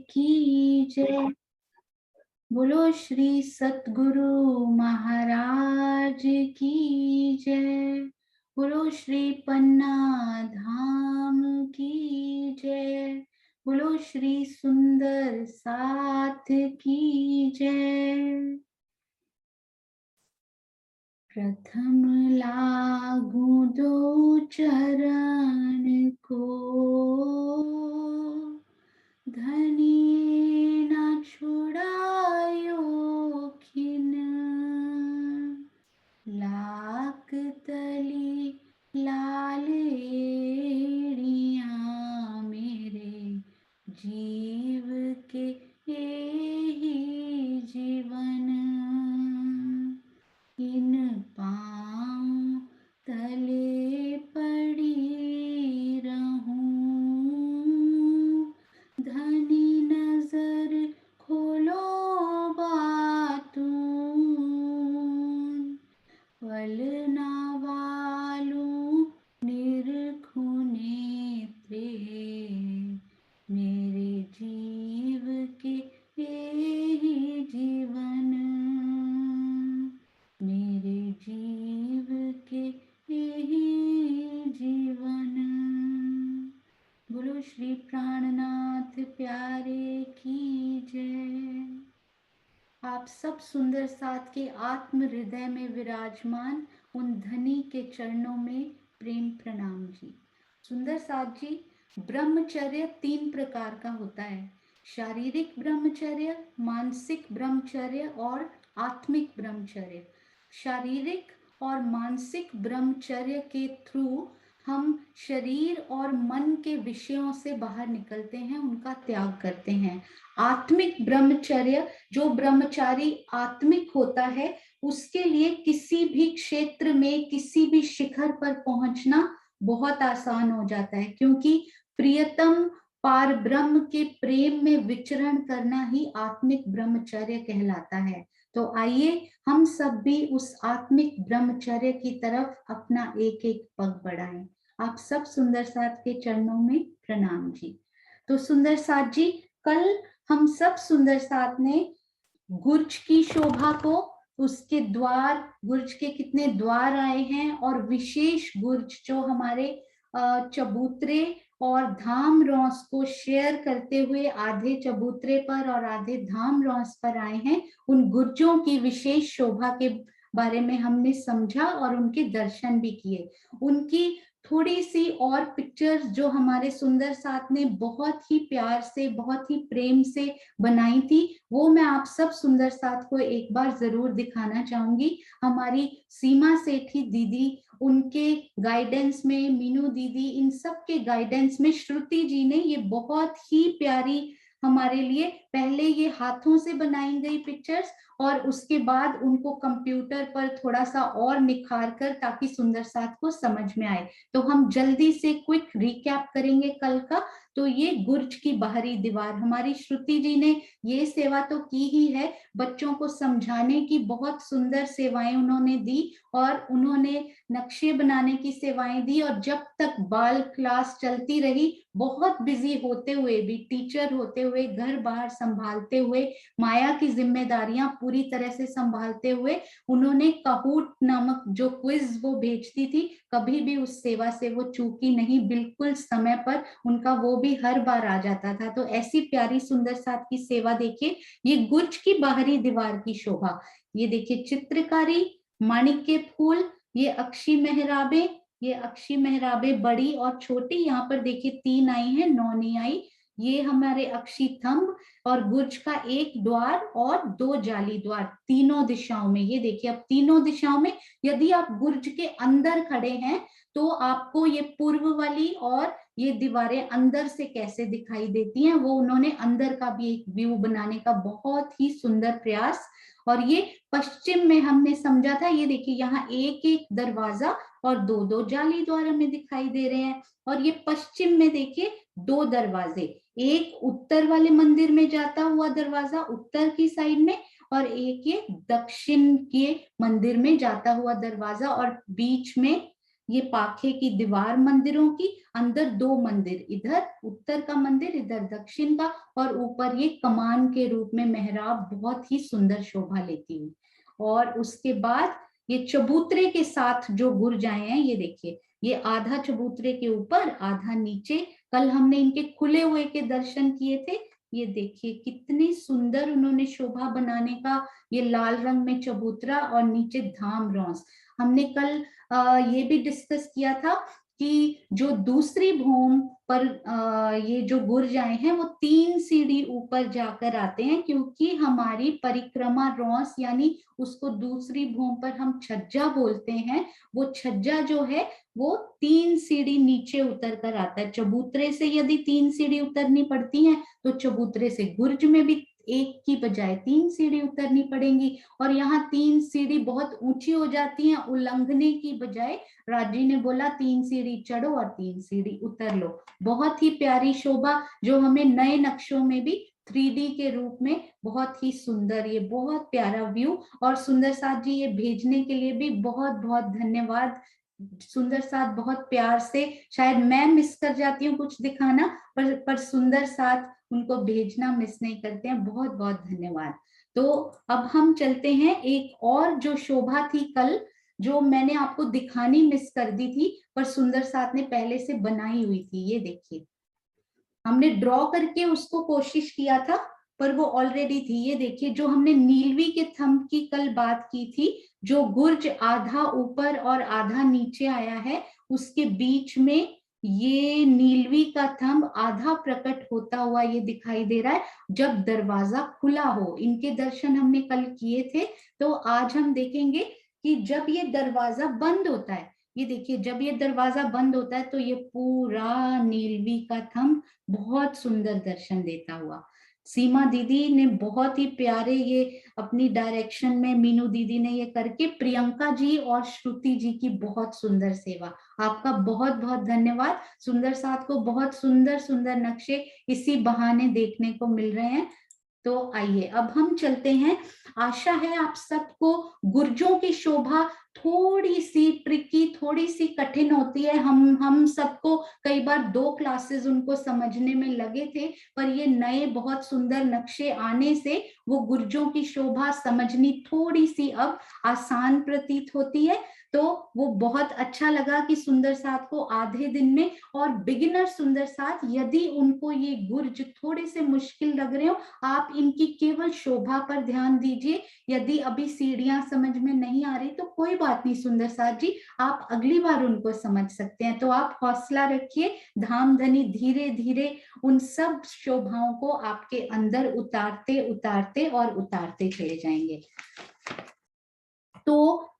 की जय। बोलो श्री सतगुरु महाराज की जय। बोलो श्री पन्ना धाम की जय। बोलो श्री सुंदर साथ की जय। प्रथम लागू दो चरण को, धनी न छुड़ायो खिन। लाक तली लालेड़ियाँ मेरे जीव के ही जीवन। इन पाँव तले पड़ी रहूं, धनी नजर खोलो बातूं। फल ना वालूं निरखूं नेत्रे, मेरे जीव के ही जीवन। मेरे जीव के ही जीवन। बोलो श्री प्राणनाथ प्यारे की जय। आप सब सुंदर साथ के आत्म हृदय में विराजमान उन धनी के चरणों में प्रेम प्रणाम जी। सुंदर साथ जी, ब्रह्मचर्य 3 प्रकार का होता है। शारीरिक ब्रह्मचर्य, मानसिक ब्रह्मचर्य और आत्मिक ब्रह्मचर्य। शारीरिक और मानसिक ब्रह्मचर्य के थ्रू हम शरीर और मन के विषयों से बाहर निकलते हैं, उनका त्याग करते हैं। आत्मिक ब्रह्मचर्य, जो ब्रह्मचारी आत्मिक होता है, उसके लिए किसी भी क्षेत्र में किसी भी शिखर पर पहुंचना बहुत आसान हो जाता है, क्योंकि प्रियतम पार ब्रह्म के प्रेम में विचरण करना ही आत्मिक ब्रह्मचर्य कहलाता है। तो आइए हम सब भी उस आत्मिक ब्रह्मचर्य की तरफ अपना एक एक पग बढ़ाएं। आप सब सुंदर साथ के चरणों में प्रणाम जी। तो सुंदर साथ जी, कल हम सब सुंदर साथ ने गुर्ज की शोभा को, उसके द्वार, गुर्ज के कितने द्वार आए हैं, और विशेष गुर्ज जो हमारे चबूतरे और धाम रौस को शेयर करते हुए आधे चबूतरे पर और आधे धाम रौस पर आए हैं, उन गुर्जों की विशेष शोभा के बारे में हमने समझा और उनके दर्शन भी किए। उनकी थोड़ी सी और पिक्चर्स जो हमारे सुंदर साथ ने बहुत ही प्यार से, बहुत ही प्रेम से बनाई थी, वो मैं आप सब सुंदर साथ को एक बार जरूर दिखाना चाहूंगी। हमारी सीमा सेठी दीदी, उनके गाइडेंस में, मीनू दीदी, इन सब के गाइडेंस में श्रुति जी ने ये बहुत ही प्यारी हमारे लिए पहले ये हाथों से बनाई गई पिक्चर्स और उसके बाद उनको कंप्यूटर पर थोड़ा सा और निखार कर, ताकि सुंदर साथ को समझ में आए। तो हम जल्दी से क्विक रिकैप करेंगे कल का। तो ये गुर्ज की बाहरी दीवार, हमारी श्रुति जी ने ये सेवा तो की ही है, बच्चों को समझाने की बहुत सुंदर सेवाएं उन्होंने दी, और उन्होंने नक्शे बनाने की सेवाएं दी। और जब तक बाल क्लास चलती रही, बहुत बिजी होते हुए भी, टीचर होते हुए, घर बाहर संभालते हुए, माया की जिम्मेदारियां पूरी तरह से संभालते हुए, उन्होंने काहूट नामक जो क्विज वो भेजती थी, कभी भी उस सेवा से वो चूकी नहीं, बिल्कुल समय पर उनका वो भी हर बार आ जाता था। तो ऐसी प्यारी सुंदर साथ की सेवा देखिए। ये गुर्ज की बाहरी दीवार की शोभा, ये देखिए चित्रकारी, माणिक के फूल, ये अक्षी मेहराबे, ये अक्षी मेहराबे बड़ी और छोटी, यहाँ पर देखिए 3 आई हैं, 9 नहीं आई। ये हमारे अक्षी थंब और गुर्ज का एक द्वार और 2 जाली द्वार तीनों दिशाओं में। ये देखिए अब तीनों दिशाओं में, यदि आप गुर्ज के अंदर खड़े हैं तो आपको ये पूर्व वाली और ये दीवारें अंदर से कैसे दिखाई देती हैं, वो उन्होंने अंदर का भी एक व्यू बनाने का बहुत ही सुंदर प्रयास। और ये पश्चिम में हमने समझा था, ये देखिए यहाँ एक एक दरवाजा और 2 जाली द्वार हमें दिखाई दे रहे हैं। और ये पश्चिम में देखिए 2 दरवाजे, एक उत्तर वाले मंदिर में जाता हुआ दरवाजा उत्तर की साइड में, और एक ये दक्षिण के मंदिर में जाता हुआ दरवाजा, और बीच में ये पाखे की दीवार मंदिरों की, अंदर 2 मंदिर, इधर उत्तर का मंदिर, इधर दक्षिण का, और ऊपर ये कमान के रूप में मेहराब बहुत ही सुंदर शोभा लेती हुई। और उसके बाद ये चबूतरे के साथ जो गुर्ज आए हैं, ये देखिए, ये आधा चबूतरे के ऊपर आधा नीचे। कल हमने इनके खुले हुए के दर्शन किए थे। ये देखिए कितनी सुंदर उन्होंने शोभा बनाने का, ये लाल रंग में चबूतरा और नीचे धाम रौंस। हमने कल ये भी डिस्कस किया था कि जो दूसरी भूमि पर ये जो गुर्ज आए हैं वो 3 सीढ़ी ऊपर जाकर आते हैं, क्योंकि हमारी परिक्रमा रौंस यानी उसको दूसरी भूमि पर हम छज्जा बोलते हैं, वो छज्जा जो है वो 3 सीढ़ी नीचे उतर कर आता है। चबूतरे से यदि 3 सीढ़ी उतरनी पड़ती हैं तो चबूतरे से गुर्ज में भी एक की बजाय 3 सीढ़ी उतरनी पड़ेंगी, और यहाँ 3 सीढ़ी बहुत ऊंची हो जाती हैं, उल्लंघने की बजाय राजी ने बोला 3 सीढ़ी चढ़ो और 3 सीढ़ी उतर लो। बहुत ही प्यारी शोभा, जो हमें नए नक्शों में भी 3D के रूप में बहुत ही सुंदर, ये बहुत प्यारा व्यू। और सुंदर साथ जी ये भेजने के लिए भी बहुत बहुत धन्यवाद। सुंदर साथ बहुत प्यार से, शायद मैं मिस कर जाती हूँ कुछ दिखाना, पर सुंदर साथ उनको भेजना मिस नहीं करते हैं। बहुत बहुत धन्यवाद। तो अब हम चलते हैं, एक और जो शोभा थी कल, जो मैंने आपको दिखानी मिस कर दी थी, पर सुंदर साथ ने पहले से बनाई हुई थी। ये देखिए, हमने ड्रॉ करके उसको कोशिश किया था, पर वो ऑलरेडी थी। ये देखिए, जो हमने नीलवी के थंब की कल बात की थी, जो गुर्ज आधा ऊपर और आधा नीचे आया है, उसके बीच में ये नीलवी का थंब आधा प्रकट होता हुआ ये दिखाई दे रहा है, जब दरवाजा खुला हो। इनके दर्शन हमने कल किए थे, तो आज हम देखेंगे कि जब ये दरवाजा बंद होता है, ये देखिए जब ये दरवाजा बंद होता है तो ये पूरा नीलवी का थंब बहुत सुंदर दर्शन देता हुआ। सीमा दीदी ने बहुत ही प्यारे ये अपनी डायरेक्शन में, मीनू दीदी ने ये करके, प्रियंका जी और श्रुति जी की बहुत सुंदर सेवा, आपका बहुत बहुत धन्यवाद। सुंदर साथ को बहुत सुंदर सुंदर नक्शे इसी बहाने देखने को मिल रहे हैं। तो आइए अब हम चलते हैं। आशा है आप सबको गुर्जों की शोभा थोड़ी सी ट्रिकी, थोड़ी सी कठिन होती है। हम सबको कई बार 2 क्लासेस उनको समझने में लगे थे, पर ये नए बहुत सुंदर नक्शे आने से वो गुर्जों की शोभा समझनी थोड़ी सी अब आसान प्रतीत होती है। तो वो बहुत अच्छा लगा कि सुंदर साथ को आधे दिन में, और बिगिनर सुंदर साथ यदि उनको ये गुर्ज थोड़े से मुश्किल लग रहे हो, आप इनकी केवल शोभा पर ध्यान दीजिए। यदि अभी सीढ़ियां समझ में नहीं आ रही तो कोई बात नहीं सुंदर साथ जी, आप अगली बार उनको समझ सकते हैं। तो आप हौसला रखिए, धाम धनी धीरे धीरे उन सब शोभाओं को आपके अंदर उतारते उतारते और उतारते चले जाएंगे। तो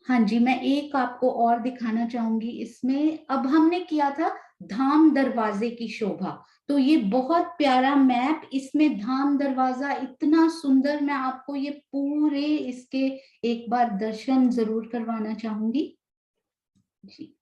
हाँ जी, मैं एक आपको और दिखाना चाहूंगी इसमें। अब हमने किया था धाम दरवाजे की शोभा, तो ये बहुत प्यारा मैप, इसमें धाम दरवाजा इतना सुंदर, मैं आपको ये पूरे इसके एक बार दर्शन जरूर करवाना चाहूंगी जी।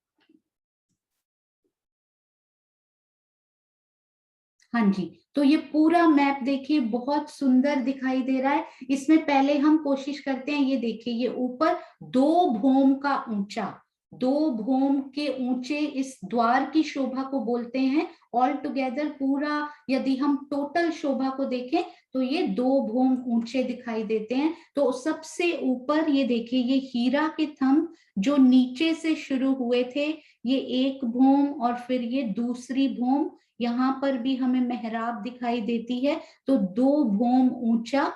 हाँ जी, तो ये पूरा मैप देखिए बहुत सुंदर दिखाई दे रहा है। इसमें पहले हम कोशिश करते हैं, ये देखिए ये ऊपर 2 भोम का ऊंचा, 2 भोम के ऊंचे इस द्वार की शोभा को बोलते हैं। ऑल टुगेदर पूरा यदि हम टोटल शोभा को देखें तो ये 2 भोम ऊंचे दिखाई देते हैं। तो सबसे ऊपर ये देखिए, ये हीरा के थंब जो नीचे से शुरू हुए थे, ये 1 भोम और फिर ये दूसरी भोम, यहाँ पर भी हमें मेहराब दिखाई देती है। तो 2 भोम ऊंचा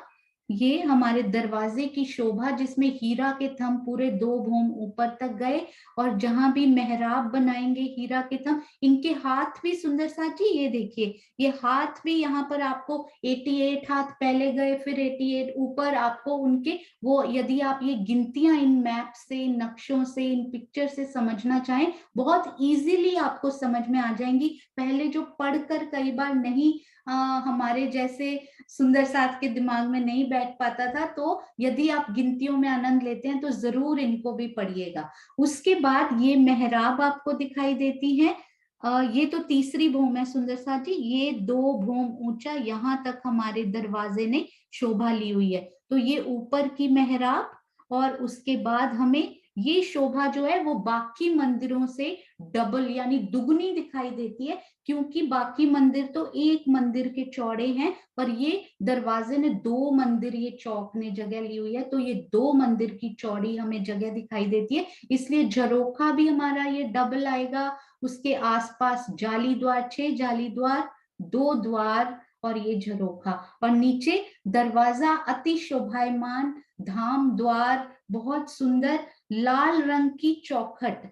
ये हमारे दरवाजे की शोभा, जिसमें हीरा के थंब पूरे 2 भोम ऊपर तक गए, और जहां भी मेहराब बनाएंगे हीरा के थंब, इनके हाथ भी सुंदर साथ जी, ये देखिए ये हाथ भी यहाँ पर आपको 88 हाथ पहले गए, फिर 88 ऊपर आपको उनके वो, यदि आप ये गिनतियां इन मैप से, इन नक्शों से, इन पिक्चर से समझना चाहें, बहुत इजीली आपको समझ में आ जाएंगी। पहले जो पढ़कर कई बार नहीं हमारे जैसे सुंदर साथ के दिमाग में नहीं बैठ पाता था, तो यदि आप गिनतियों में आनंद लेते हैं तो जरूर इनको भी पढ़िएगा। उसके बाद ये मेहराब आपको दिखाई देती है। ये तो तीसरी भूम है सुंदर साथ जी, ये 2 भूम ऊंचा यहाँ तक हमारे दरवाजे ने शोभा ली हुई है। तो ये ऊपर की मेहराब, और उसके बाद हमें ये शोभा जो है वो बाकी मंदिरों से डबल यानी दुगनी दिखाई देती है, क्योंकि बाकी मंदिर तो एक मंदिर के चौड़े हैं, पर ये दरवाजे ने 2 मंदिर, ये चौक ने जगह ली हुई है, तो ये 2 मंदिर की चौड़ी हमें जगह दिखाई देती है, इसलिए झरोखा भी हमारा ये डबल आएगा। उसके आसपास जाली द्वार, 6 जाली द्वार, 2 द्वार और ये झरोखा, और नीचे दरवाजा अति शोभायमान, धाम द्वार बहुत सुंदर, लाल रंग की चौखट,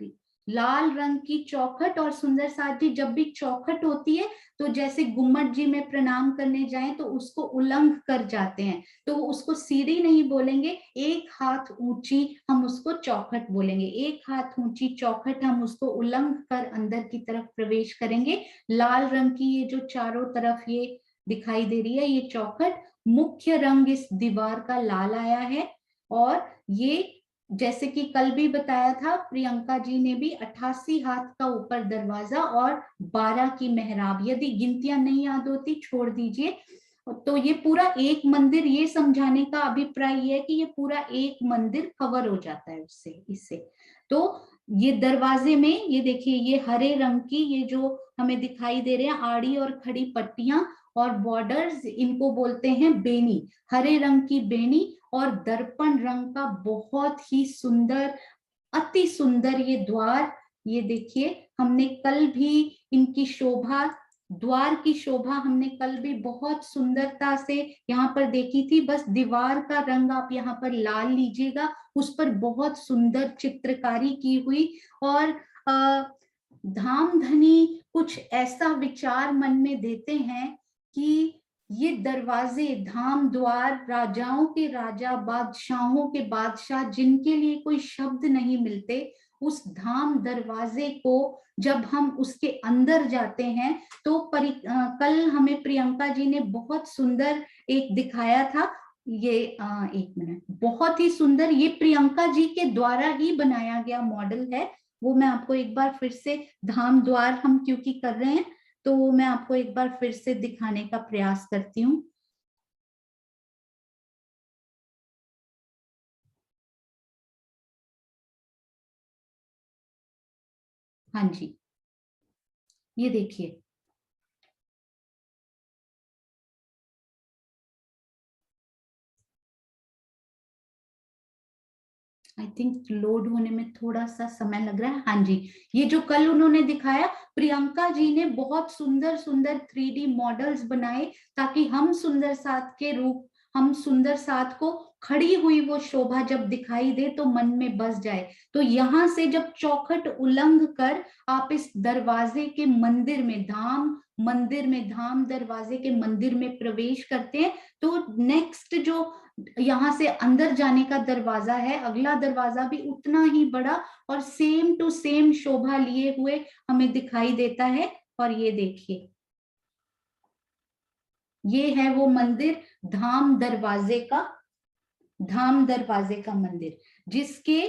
लाल रंग की चौखट। और सुंदर साथ जी, जब भी चौखट होती है तो जैसे गुम्मट जी में प्रणाम करने जाएं तो उसको उलंघ कर जाते हैं, तो उसको सीढ़ी नहीं बोलेंगे, एक हाथ ऊंची हम उसको चौखट बोलेंगे, एक हाथ ऊंची चौखट हम उसको उलंघ कर अंदर की तरफ प्रवेश करेंगे। लाल रंग की ये जो चारों तरफ ये दिखाई दे रही है ये चौखट, मुख्य रंग इस दीवार का लाल आया है। और ये जैसे कि कल भी बताया था प्रियंका जी ने भी, 88 हाथ का ऊपर दरवाजा और 12 की मेहराब, यदि गिनतियां नहीं याद होती छोड़ दीजिए। तो ये पूरा एक मंदिर, ये समझाने का अभिप्राय ये है कि ये पूरा एक मंदिर कवर हो जाता है उससे, इससे। तो ये दरवाजे में ये देखिए, ये हरे रंग की ये जो हमें दिखाई दे रहे हैं आड़ी और खड़ी पट्टियां और बॉर्डर्स, इनको बोलते हैं बेनी, हरे रंग की बेनी, और दर्पण रंग का बहुत ही सुंदर, अति सुंदर ये द्वार। ये देखिए, हमने कल भी इनकी शोभा, द्वार की शोभा हमने कल भी बहुत सुंदरता से यहाँ पर देखी थी। बस दीवार का रंग आप यहाँ पर लाल लीजिएगा, उस पर बहुत सुंदर चित्रकारी की हुई। और धाम धनी कुछ ऐसा विचार मन में देते हैं कि ये दरवाजे, धाम द्वार, राजाओं के राजा, बादशाहों के बादशाह, जिनके लिए कोई शब्द नहीं मिलते, उस धाम दरवाजे को जब हम उसके अंदर जाते हैं तो कल हमें प्रियंका जी ने बहुत सुंदर एक दिखाया था, ये एक मिनट, बहुत ही सुंदर, ये प्रियंका जी के द्वारा ही बनाया गया मॉडल है। वो मैं आपको एक बार फिर से, धाम द्वार हम क्योंकि कर रहे हैं तो मैं आपको एक बार फिर से दिखाने का प्रयास करती हूँ। हाँ जी, ये देखिए, आई थिंक लोड होने में थोड़ा सा समय लग रहा है। हाँ जी, ये जो कल उन्होंने दिखाया, प्रियंका जी ने बहुत सुंदर सुंदर 3D मॉडल्स बनाए, ताकि हम सुंदर साथ के रूप, हम सुंदर साथ को खड़ी हुई वो शोभा जब दिखाई दे तो मन में बस जाए। तो यहां से जब चौखट उलंघ कर आप इस दरवाजे के मंदिर में, धाम मंदिर में, धाम दरवाजे के मंदिर में प्रवेश करते हैं, तो नेक्स्ट जो यहाँ से अंदर जाने का दरवाजा है, अगला दरवाजा भी उतना ही बड़ा और सेम टू सेम शोभा लिए हुए हमें दिखाई देता है। और ये देखिए, ये है वो मंदिर, धाम दरवाजे का, धाम दरवाजे का मंदिर, जिसके,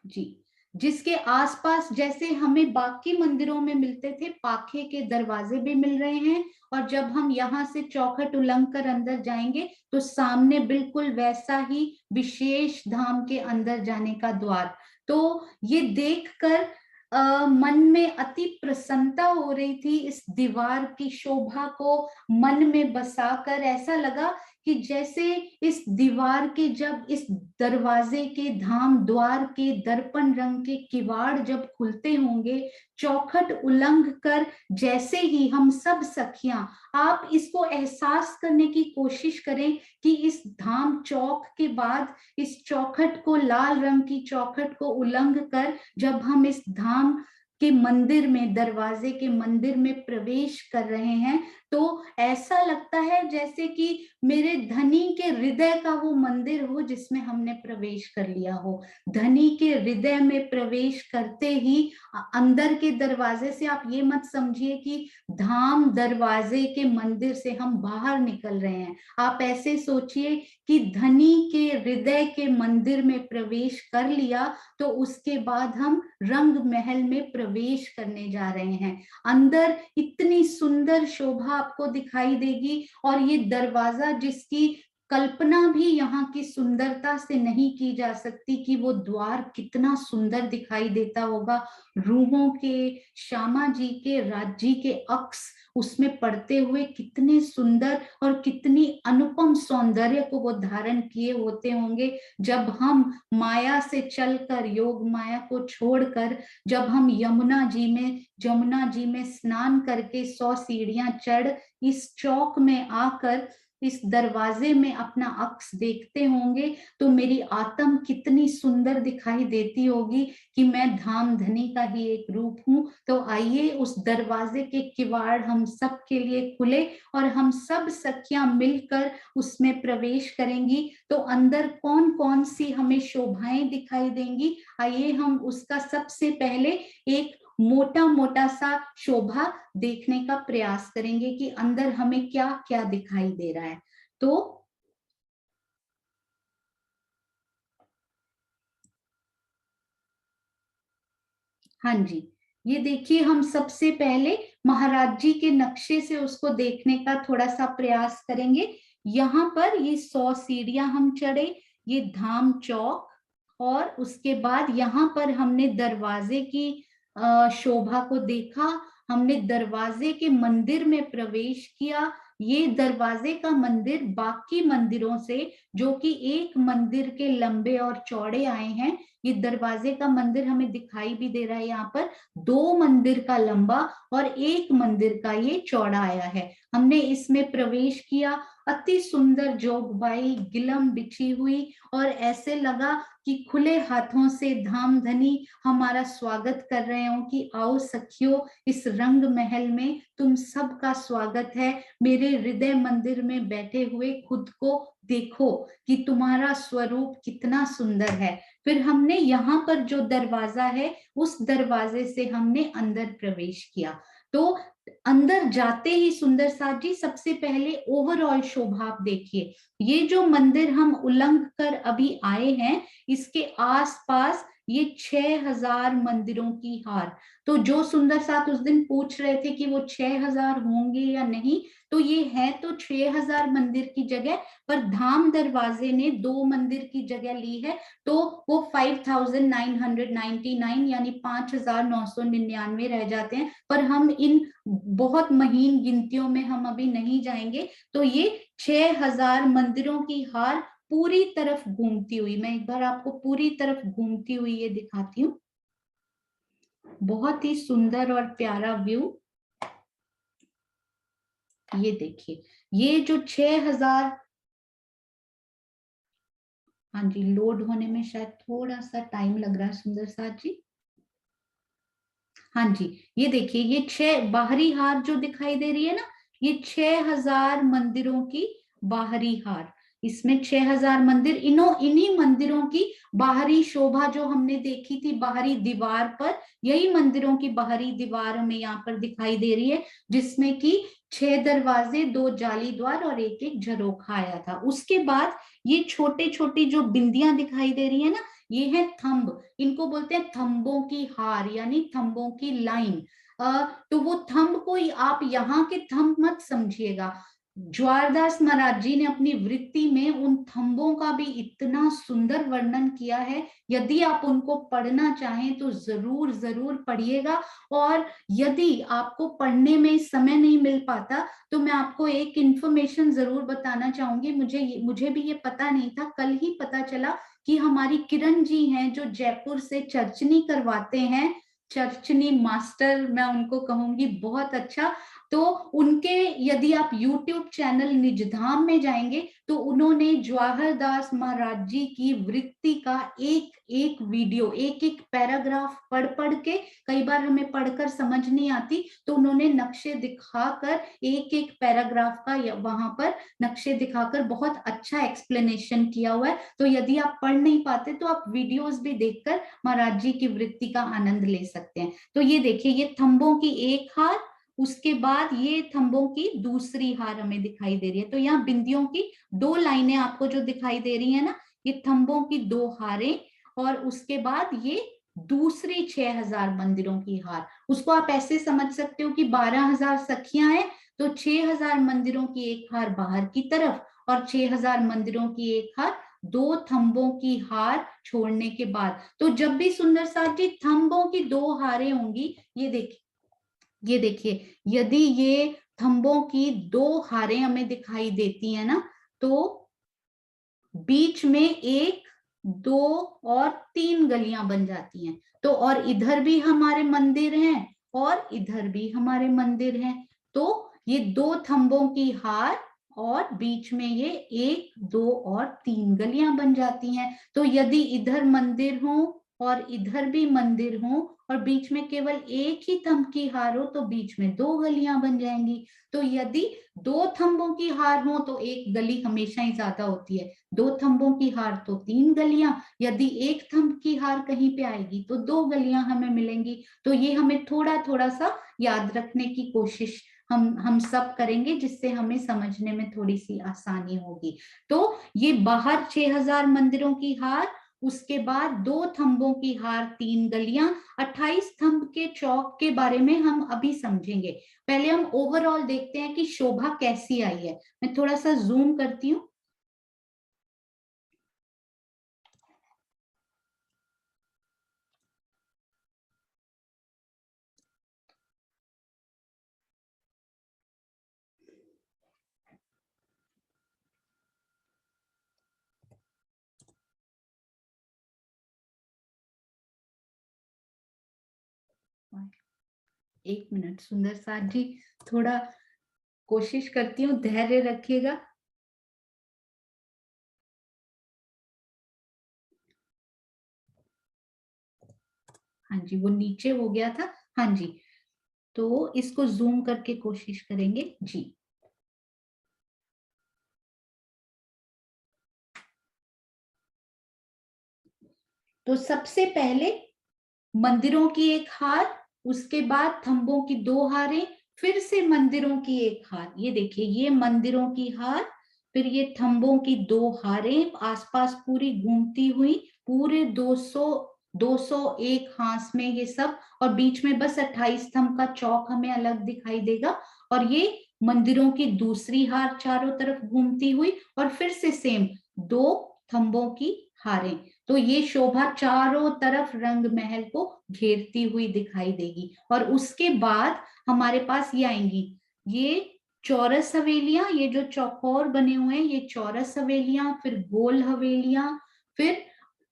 जी, जिसके आसपास जैसे हमें बाकी मंदिरों में मिलते थे पाखे के दरवाजे भी मिल रहे हैं, और जब हम यहाँ से चौखट उलंघ कर अंदर जाएंगे तो सामने बिल्कुल वैसा ही विशेष धाम के अंदर जाने का द्वार। तो ये देखकर मन में अति प्रसन्नता हो रही थी, इस दीवार की शोभा को मन में बसाकर ऐसा लगा कि जैसे इस दीवार के, जब इस दरवाजे के, धाम द्वार के दर्पण रंग के किवाड़ जब खुलते होंगे, चौखट उलंघ कर जैसे ही हम सब सखियां, आप इसको एहसास करने की कोशिश करें कि इस धाम चौक के बाद इस चौखट को, लाल रंग की चौखट को उलंघ कर जब हम इस धाम के मंदिर में, दरवाजे के मंदिर में प्रवेश कर रहे हैं, तो ऐसा लगता है जैसे कि मेरे धनी के हृदय का वो मंदिर हो जिसमें हमने प्रवेश कर लिया हो। धनी के हृदय में प्रवेश करते ही अंदर के दरवाजे से आप ये मत समझिए कि धाम दरवाजे के मंदिर से हम बाहर निकल रहे हैं, आप ऐसे सोचिए कि धनी के हृदय के मंदिर में प्रवेश कर लिया तो उसके बाद हम रंग महल में प्रवेश करने जा रहे हैं। अंदर इतनी सुंदर शोभा आपको दिखाई देगी, और ये दरवाजा जिसकी कल्पना भी यहाँ की सुंदरता से नहीं की जा सकती कि वो द्वार कितना सुंदर दिखाई देता होगा। रूहों के, श्यामा जी के, राज्य के अक्स उसमें पड़ते हुए कितने सुंदर और कितनी अनुपम सौंदर्य को वो धारण किए होते होंगे। जब हम माया से चलकर, योग माया को छोड़कर, जब हम यमुना जी में स्नान करके 100 सीढ़ियां चढ़ इस चौक में आकर इस दरवाजे में अपना अक्स देखते होंगे, तो मेरी आत्म कितनी सुंदर दिखाई देती होगी कि मैं धामधनी का ही एक रूप हूं। तो आइए उस दरवाजे के किवाड़ हम सब के लिए खुले और हम सब सखियां मिलकर उसमें प्रवेश करेंगी। तो अंदर कौन कौन सी हमें शोभाएं दिखाई देंगी, आइए हम उसका सबसे पहले एक मोटा मोटा सा शोभा देखने का प्रयास करेंगे कि अंदर हमें क्या क्या दिखाई दे रहा है। तो हाँ जी, ये देखिए, हम सबसे पहले महाराज जी के नक्शे से उसको देखने का थोड़ा सा प्रयास करेंगे। यहाँ पर ये 100 सीढ़ियां हम चढ़े, ये धाम चौक, और उसके बाद यहाँ पर हमने दरवाजे की शोभा को देखा। हमने दरवाजे के मंदिर में प्रवेश किया। ये दरवाजे का मंदिर बाकी मंदिरों से, जो कि एक मंदिर के लंबे और चौड़े आए हैं, ये दरवाजे का मंदिर हमें दिखाई भी दे रहा है यहाँ पर, 2 मंदिर का लंबा और 1 मंदिर का ये चौड़ा आया है। हमने इसमें प्रवेश किया, अति सुंदर जोगबाई गिलम बिछी हुई, और ऐसे लगा कि खुले हाथों से धामधनी हमारा स्वागत कर रहे हो कि आओ सखियों, इस रंग महल में तुम सबका स्वागत है। मेरे हृदय मंदिर में बैठे हुए खुद को देखो कि तुम्हारा स्वरूप कितना सुंदर है। फिर हमने यहाँ पर जो दरवाजा है, उस दरवाजे से हमने अंदर प्रवेश किया। तो अंदर जाते ही सुंदर साथ जी, सबसे पहले ओवरऑल शोभा आप देखिए। ये जो मंदिर हम उल्लंघ कर अभी आए हैं, इसके आसपास ये 6000 मंदिरों की हार। तो जो सुंदर साथ उस दिन पूछ रहे थे कि वो 6000 होंगे या नहीं, तो ये है तो 6000 मंदिर की जगह, पर धाम दरवाजे ने 2 मंदिर की जगह ली है। तो वो 5999 यानी 5999 रह जाते हैं। पर हम इन बहुत महीन गिनतियों में हम अभी नहीं जाएंगे। तो ये 6000 मंदिरों की हार पूरी तरफ घूमती हुई, मैं एक बार आपको पूरी तरफ घूमती हुई ये दिखाती हूँ। बहुत ही सुंदर और प्यारा व्यू। ये देखिए, ये जो 6000, हाँ जी, लोड होने में शायद थोड़ा सा टाइम लग रहा है सुंदर साथ जी। हाँ जी, ये देखिए, ये 6 बाहरी हार जो दिखाई दे रही है ना, ये 6000 मंदिरों की बाहरी हार। इसमें 6000 मंदिर, इन्हीं मंदिरों की बाहरी शोभा जो हमने देखी थी बाहरी दीवार पर, यही मंदिरों की बाहरी दीवार हमें यहाँ पर दिखाई दे रही है, जिसमें कि 6 दरवाजे, 2 जाली द्वार और एक एक झरोखा आया था। उसके बाद ये छोटे छोटे जो बिंदियां दिखाई दे रही है ना, ये है थंब। इनको बोलते हैं थंबों की हार, यानी थंबों की लाइन। तो वो थंब को आप यहाँ के थंब मत समझिएगा। ज्वारदास महाराज जी ने अपनी वृत्ति में उन थंबों का भी इतना सुंदर वर्णन किया है। यदि आप उनको पढ़ना चाहें तो जरूर जरूर पढ़िएगा। और यदि आपको पढ़ने में समय नहीं मिल पाता, तो मैं आपको एक इंफॉर्मेशन जरूर बताना चाहूंगी। मुझे भी ये पता नहीं था, कल ही पता चला कि हमारी किरण जी हैं जो जयपुर से चर्चनी करवाते हैं, चर्चनी मास्टर मैं उनको कहूंगी, बहुत अच्छा। तो उनके, यदि आप YouTube चैनल निजधाम में जाएंगे, तो उन्होंने जवाहर दास महाराज जी की वृत्ति का एक एक वीडियो, एक एक पैराग्राफ पढ़ पढ़ के, कई बार हमें पढ़कर समझ नहीं आती, तो उन्होंने नक्शे दिखाकर एक एक पैराग्राफ का वहां पर नक्शे दिखाकर बहुत अच्छा एक्सप्लेनेशन किया हुआ है। तो यदि आप पढ़ नहीं पाते तो आप वीडियोस भी देखकर महाराज जी की वृत्ति का आनंद ले सकते हैं। तो ये देखिए, ये थंबों की एक हार, उसके बाद ये थंबों की दूसरी हार हमें दिखाई दे रही है। तो यहाँ बिंदियों की 2 लाइनें आपको जो दिखाई दे रही है ना, ये थंबों की 2 हारें, और उसके बाद ये दूसरी 6000 मंदिरों की हार। उसको आप ऐसे समझ सकते हो कि 12000 सखियां हैं, तो 6000 मंदिरों की एक हार बाहर की तरफ और 6000 मंदिरों की एक हार, 2 थंबों की हार छोड़ने के बाद। तो जब भी सुंदर साथ जी थंबों की 2 हारें होंगी, ये देखिए यदि ये थंबों की 2 हारें हमें दिखाई देती है ना, तो बीच में 1, 2 और 3 गलियां बन जाती हैं। तो और इधर भी हमारे मंदिर हैं और इधर भी हमारे मंदिर हैं, तो ये 2 थंबों की हार और बीच में ये 1, 2 और 3 गलियां बन जाती हैं। तो यदि इधर मंदिर हो और इधर भी मंदिर हो और बीच में केवल एक ही थंब की हार हो, तो बीच में 2 गलियां बन जाएंगी। तो यदि 2 थंबों की हार हो तो एक गली हमेशा ही ज्यादा होती है, 2 थंबों की हार तो 3 गलियां, यदि एक थंब की हार कहीं पे आएगी तो 2 गलियां हमें मिलेंगी। तो ये हमें थोड़ा थोड़ा सा याद रखने की कोशिश हम सब करेंगे, जिससे हमें समझने में थोड़ी सी आसानी होगी। तो ये बाहर 6000 मंदिरों की हार, उसके बाद 2 थंबों की हार, 3 गलियां, 28 थंब के चौक के बारे में हम अभी समझेंगे। पहले हम ओवरऑल देखते हैं कि शोभा कैसी आई है। मैं थोड़ा सा जूम करती हूँ। एक मिनट सुंदर साथ जी, थोड़ा कोशिश करती हूँ, धैर्य रखिएगा। हाँ जी, वो नीचे हो गया था। हाँ जी, तो इसको जूम करके कोशिश करेंगे जी। तो सबसे पहले मंदिरों की एक हार, उसके बाद थंबों की 2 हारें, फिर से मंदिरों की एक हार। ये देखिए, ये मंदिरों की हार, फिर ये थंबों की 2 हारें आसपास पूरी घूमती हुई, पूरे 201 हांस में ये सब, और बीच में बस 28 थंब का चौक हमें अलग दिखाई देगा। और ये मंदिरों की दूसरी हार चारों तरफ घूमती हुई, और फिर से सेम 2 थंबों की हारें। तो ये शोभा चारों तरफ रंग महल को घेरती हुई दिखाई देगी। और उसके बाद हमारे पास ये आएंगी, ये चौरस हवेलियां, ये जो चौकोर बने हुए हैं ये चौरस हवेलियां, फिर गोल हवेलियां, फिर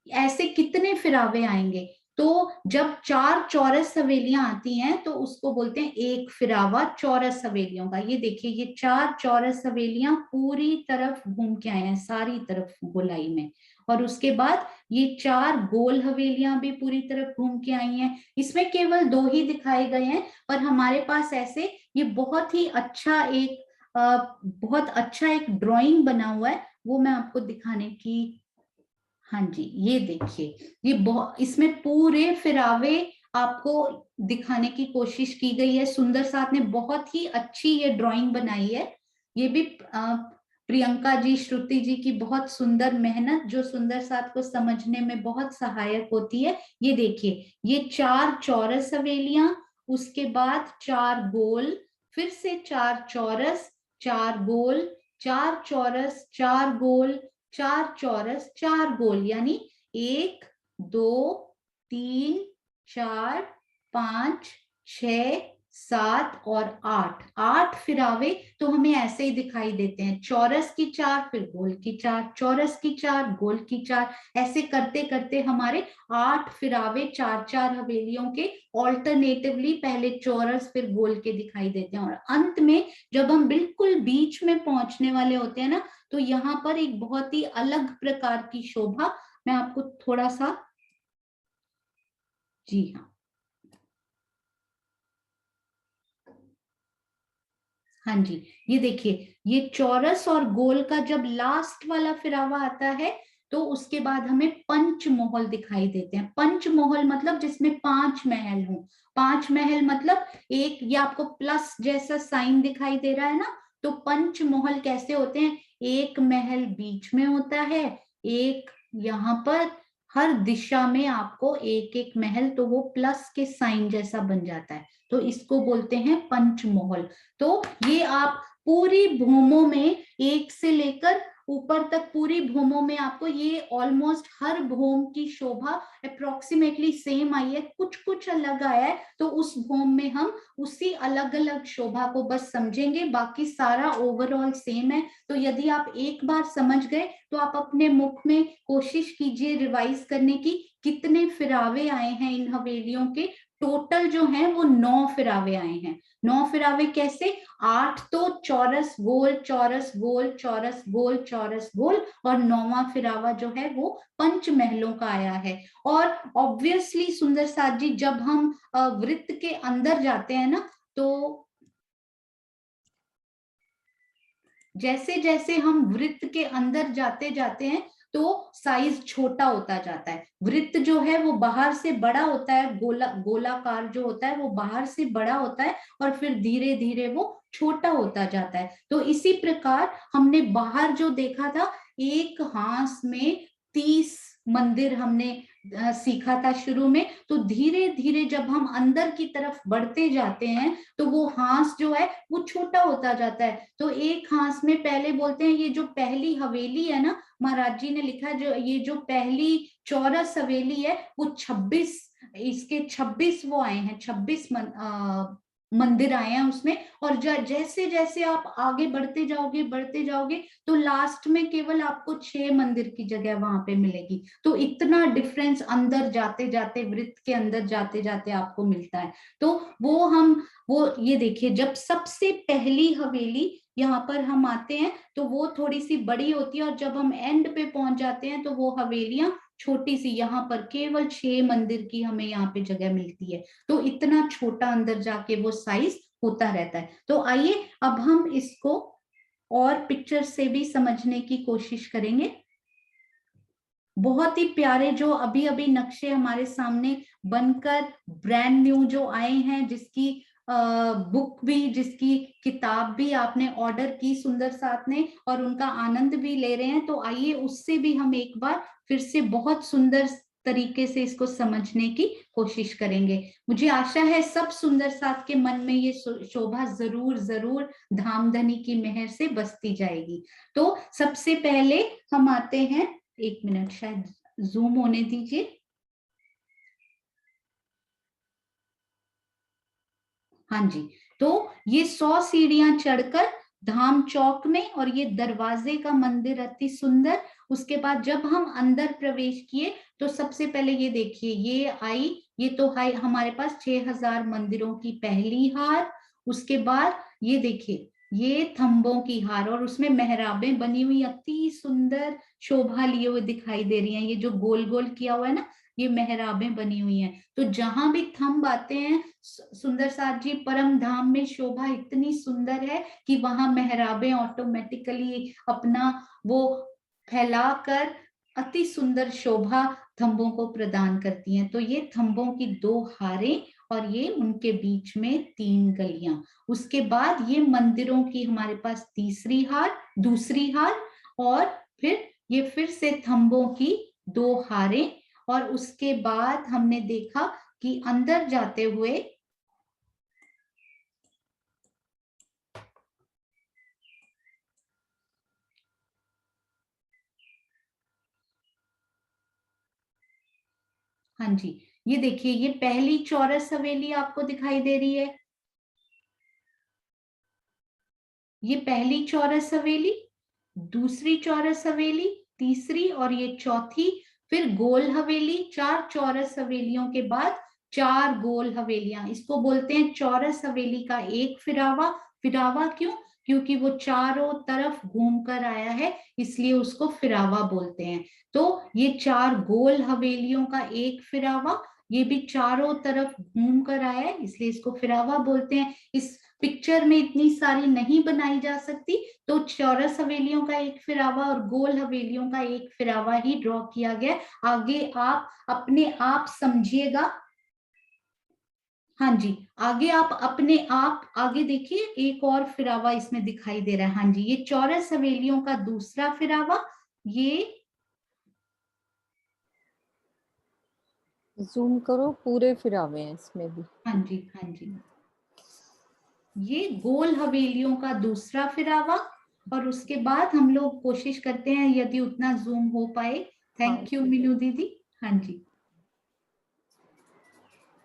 ऐसे कितने फिरावे आएंगे। तो जब 4 चौरस हवेलियां आती हैं तो उसको बोलते हैं एक फिरावा चौरस हवेलियों का। ये देखिए, ये 4 चौरस हवेलियां पूरी तरफ घूम के आए हैं, सारी तरफ गोलाई में। और उसके बाद ये 4 गोल हवेलियां भी पूरी तरफ घूम के आई हैं। इसमें केवल 2 ही दिखाए गए हैं, पर हमारे पास ऐसे ये बहुत ही अच्छा एक बहुत अच्छा एक ड्राइंग बना हुआ है, वो मैं आपको दिखाने की। हाँ जी, ये देखिए, ये बहुत, इसमें पूरे फिरावे आपको दिखाने की कोशिश की गई है। सुंदर साथ ने बहुत ही अच्छी ये ड्राइंग बनाई है। ये भी प्रियंका जी, श्रुति जी की बहुत सुंदर मेहनत, जो सुंदर साथ को समझने में बहुत सहायक होती है। ये देखिए, ये 4 चौरस हवेलियां, उसके बाद 4 गोल, फिर से 4 चौरस, 4 गोल, 4 चौरस, 4 गोल, 4 चौरस, 4 गोल, यानी 1, 2, 3, 4, 5, 6, 7 और 8, 8 फिरावे तो हमें ऐसे ही दिखाई देते हैं। चौरस की 4, फिर गोल की 4, चौरस की 4, गोल की 4, ऐसे करते करते हमारे 8 फिरावे 4-4 हवेलियों के ऑल्टरनेटिवली पहले चौरस फिर गोल के दिखाई देते हैं। और अंत में जब हम बिल्कुल बीच में पहुंचने वाले होते हैं ना, तो यहाँ पर एक बहुत ही अलग प्रकार की शोभा, मैं आपको थोड़ा सा, जी हाँ, हाँ जी, ये देखिए, ये चौरस और गोल का जब लास्ट वाला फिरावा आता है, तो उसके बाद हमें पंचमोहल दिखाई देते हैं। पंचमोहल मतलब जिसमें 5 महल हो। 5 महल मतलब एक, ये आपको प्लस जैसा साइन दिखाई दे रहा है ना, तो पंचमोहल कैसे होते हैं, एक महल बीच में होता है, एक यहाँ पर, हर दिशा में आपको एक एक महल, तो वो प्लस के साइन जैसा बन जाता है, तो इसको बोलते हैं पंचमोहल। तो ये आप पूरी भूमों में, एक से लेकर ऊपर तक पूरी भूमों में आपको ये ऑलमोस्ट हर भूम की शोभा अप्रोक्सीमेटली सेम आई है, कुछ कुछ अलग आया है, तो उस भूम में हम उसी अलग अलग शोभा को बस समझेंगे, बाकी सारा ओवरऑल सेम है। तो यदि आप एक बार समझ गए तो आप अपने मुख में कोशिश कीजिए रिवाइज करने की, कितने फिरावे आए हैं इन हवेलियों के। टोटल जो है वो 9 फिरावे आए हैं। 9 फिरावे कैसे? 8 तो चौरस गोल चौरस गोल चौरस गोल चौरस गोल, और 9वां फिरावा जो है वो पंच महलों का आया है। और ऑब्वियसली सुंदर साथ जी, जब हम वृत्त के अंदर जाते हैं ना, तो जैसे जैसे हम वृत्त के अंदर जाते जाते हैं तो साइज छोटा होता जाता है। वृत्त जो है वो बाहर से बड़ा होता है, गोलाकार जो होता है वो बाहर से बड़ा होता है, और फिर धीरे धीरे वो छोटा होता जाता है। तो इसी प्रकार हमने बाहर जो देखा था, एक हांस में 30 मंदिर हमने सीखा था शुरू में। तो धीरे धीरे जब हम अंदर की तरफ बढ़ते जाते हैं तो वो हांस जो है वो छोटा होता जाता है। तो एक हांस में पहले बोलते हैं, ये जो पहली हवेली है ना, महाराज जी ने लिखा, जो ये जो पहली चौरस हवेली है वो 26, इसके 26 वो आए हैं, 26 मंदिर आए हैं उसमें। और जैसे जैसे आप आगे बढ़ते जाओगे तो लास्ट में केवल आपको 6 मंदिर की जगह वहां पे मिलेगी। तो इतना डिफरेंस अंदर जाते जाते, वृत्त के अंदर जाते जाते आपको मिलता है। तो वो ये देखिए, जब सबसे पहली हवेली यहाँ पर हम आते हैं तो वो थोड़ी सी बड़ी होती है, और जब हम एंड पे पहुंच जाते हैं तो वो हवेलियां छोटी सी, यहाँ पर केवल 6 मंदिर की हमें यहाँ पे जगह मिलती है। तो इतना छोटा अंदर जाके वो साइज होता रहता है। तो आइए अब हम इसको और पिक्चर से भी समझने की कोशिश करेंगे। बहुत ही प्यारे जो अभी अभी नक्शे हमारे सामने बनकर ब्रांड न्यू जो आए हैं, जिसकी बुक भी, जिसकी किताब भी आपने ऑर्डर की सुंदर साथ ने, और उनका आनंद भी ले रहे हैं। तो आइए उससे भी हम एक बार फिर से बहुत सुंदर तरीके से इसको समझने की कोशिश करेंगे। मुझे आशा है सब सुंदर साथ के मन में ये शोभा जरूर जरूर धामधनी की मेहर से बसती जाएगी। तो सबसे पहले हम आते हैं, एक मिनट शायद जूम होने दीजिए। हाँ जी, तो ये 100 सीढ़ियां चढ़कर धाम चौक में, और ये दरवाजे का मंदिर अति सुंदर। उसके बाद जब हम अंदर प्रवेश किए तो सबसे पहले ये देखिए, ये आई, ये तो है हमारे पास 6000 मंदिरों की पहली हार। उसके बाद ये देखिए, ये थंबों की हार, और उसमें मेहराबें बनी हुई अति सुंदर शोभा लिए हुए दिखाई दे रही हैं। ये जो गोल गोल किया हुआ है ना, ये मेहराबें बनी हुई हैं। तो जहां भी थंब आते हैं, सुंदर साथ जी, परम धाम में शोभा इतनी सुंदर है कि वहां मेहराबें ऑटोमेटिकली अपना वो फैलाकर अति सुंदर शोभा थंबों को प्रदान करती हैं। तो ये थंबों की 2 हारें, और ये उनके बीच में 3 गलियां। उसके बाद ये मंदिरों की हमारे पास तीसरी हार, दूसरी हार, और फिर ये फिर से थंबों की 2 हारें। और उसके बाद हमने देखा कि अंदर जाते हुए हाँ जी, ये देखिए, ये पहली चौरस हवेली आपको दिखाई दे रही है, ये पहली चौरस हवेली, दूसरी चौरस हवेली, तीसरी, और ये चौथी। फिर गोल हवेली, 4 चौरस हवेलियों के बाद 4 गोल हवेलियां, इसको बोलते हैं चौरस हवेली का एक फिरावा। फिरावा क्यों? क्योंकि वो चारों तरफ घूमकर आया है, इसलिए उसको फिरावा बोलते हैं। तो ये 4 गोल हवेलियों का एक फिरावा, ये भी चारों तरफ घूम कर आया है, इसलिए इसको फिरावा बोलते हैं। इस पिक्चर में इतनी सारी नहीं बनाई जा सकती, तो चौरस हवेलियों का एक फिरावा और गोल हवेलियों का एक फिरावा ही ड्रॉ किया गया। आगे आप अपने आप समझिएगा। हाँ जी, आगे आप अपने आप आगे देखिए, एक और फिरावा इसमें दिखाई दे रहा है। हाँ जी, ये चौरस हवेलियों का दूसरा फिरावा, ये जूम करो, पूरे फिरावे हैं इसमें भी। हाँ जी, हाँ जी, ये गोल हवेलियों का दूसरा फिरावा, और उसके बाद हम लोग कोशिश करते हैं यदि उतना जूम हो पाए। थैंक यू मीनू दीदी। हाँ जी,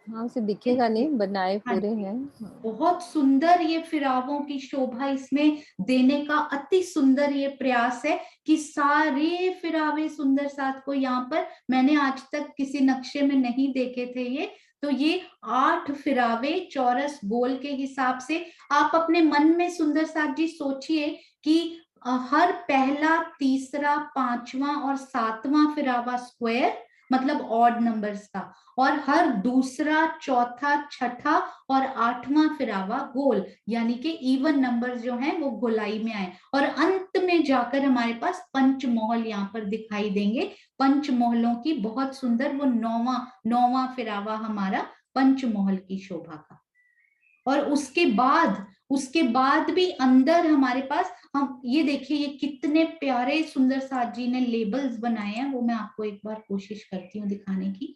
हाँ उसे दिखेगा नहीं, बनाए हाँ पूरे जी, हैं। बहुत सुंदर ये फिरावों की शोभा इसमें देने का अति सुंदर ये प्रयास है कि सारे फिरावे सुंदर साथ को यहाँ पर मैंने आज तक किसी नक्शे में नहीं देखे थे ये। तो ये 8 फिरावे चौरस गोल के हिसाब से आप अपने मन में सुंदर साथ जी सोचिए कि हर पहला, तीसरा, पांचवा और सातवां फिरावा स्क्वायर, मतलब ऑड नंबर्स का, और हर दूसरा, चौथा, छठा और आठवां फिरावा गोल, यानी कि इवन नंबर जो हैं वो गोलाई में आए, और अंत में जाकर हमारे पास पंचमोहल यहाँ पर दिखाई देंगे। पंचमोहलों की बहुत सुंदर वो नौवां फिरावा हमारा पंचमोहल की शोभा का। और उसके बाद भी अंदर हमारे पास, हम ये देखिए ये कितने प्यारे सुंदर साथ जी ने लेबल्स बनाए हैं, वो मैं आपको एक बार कोशिश करती हूँ दिखाने की।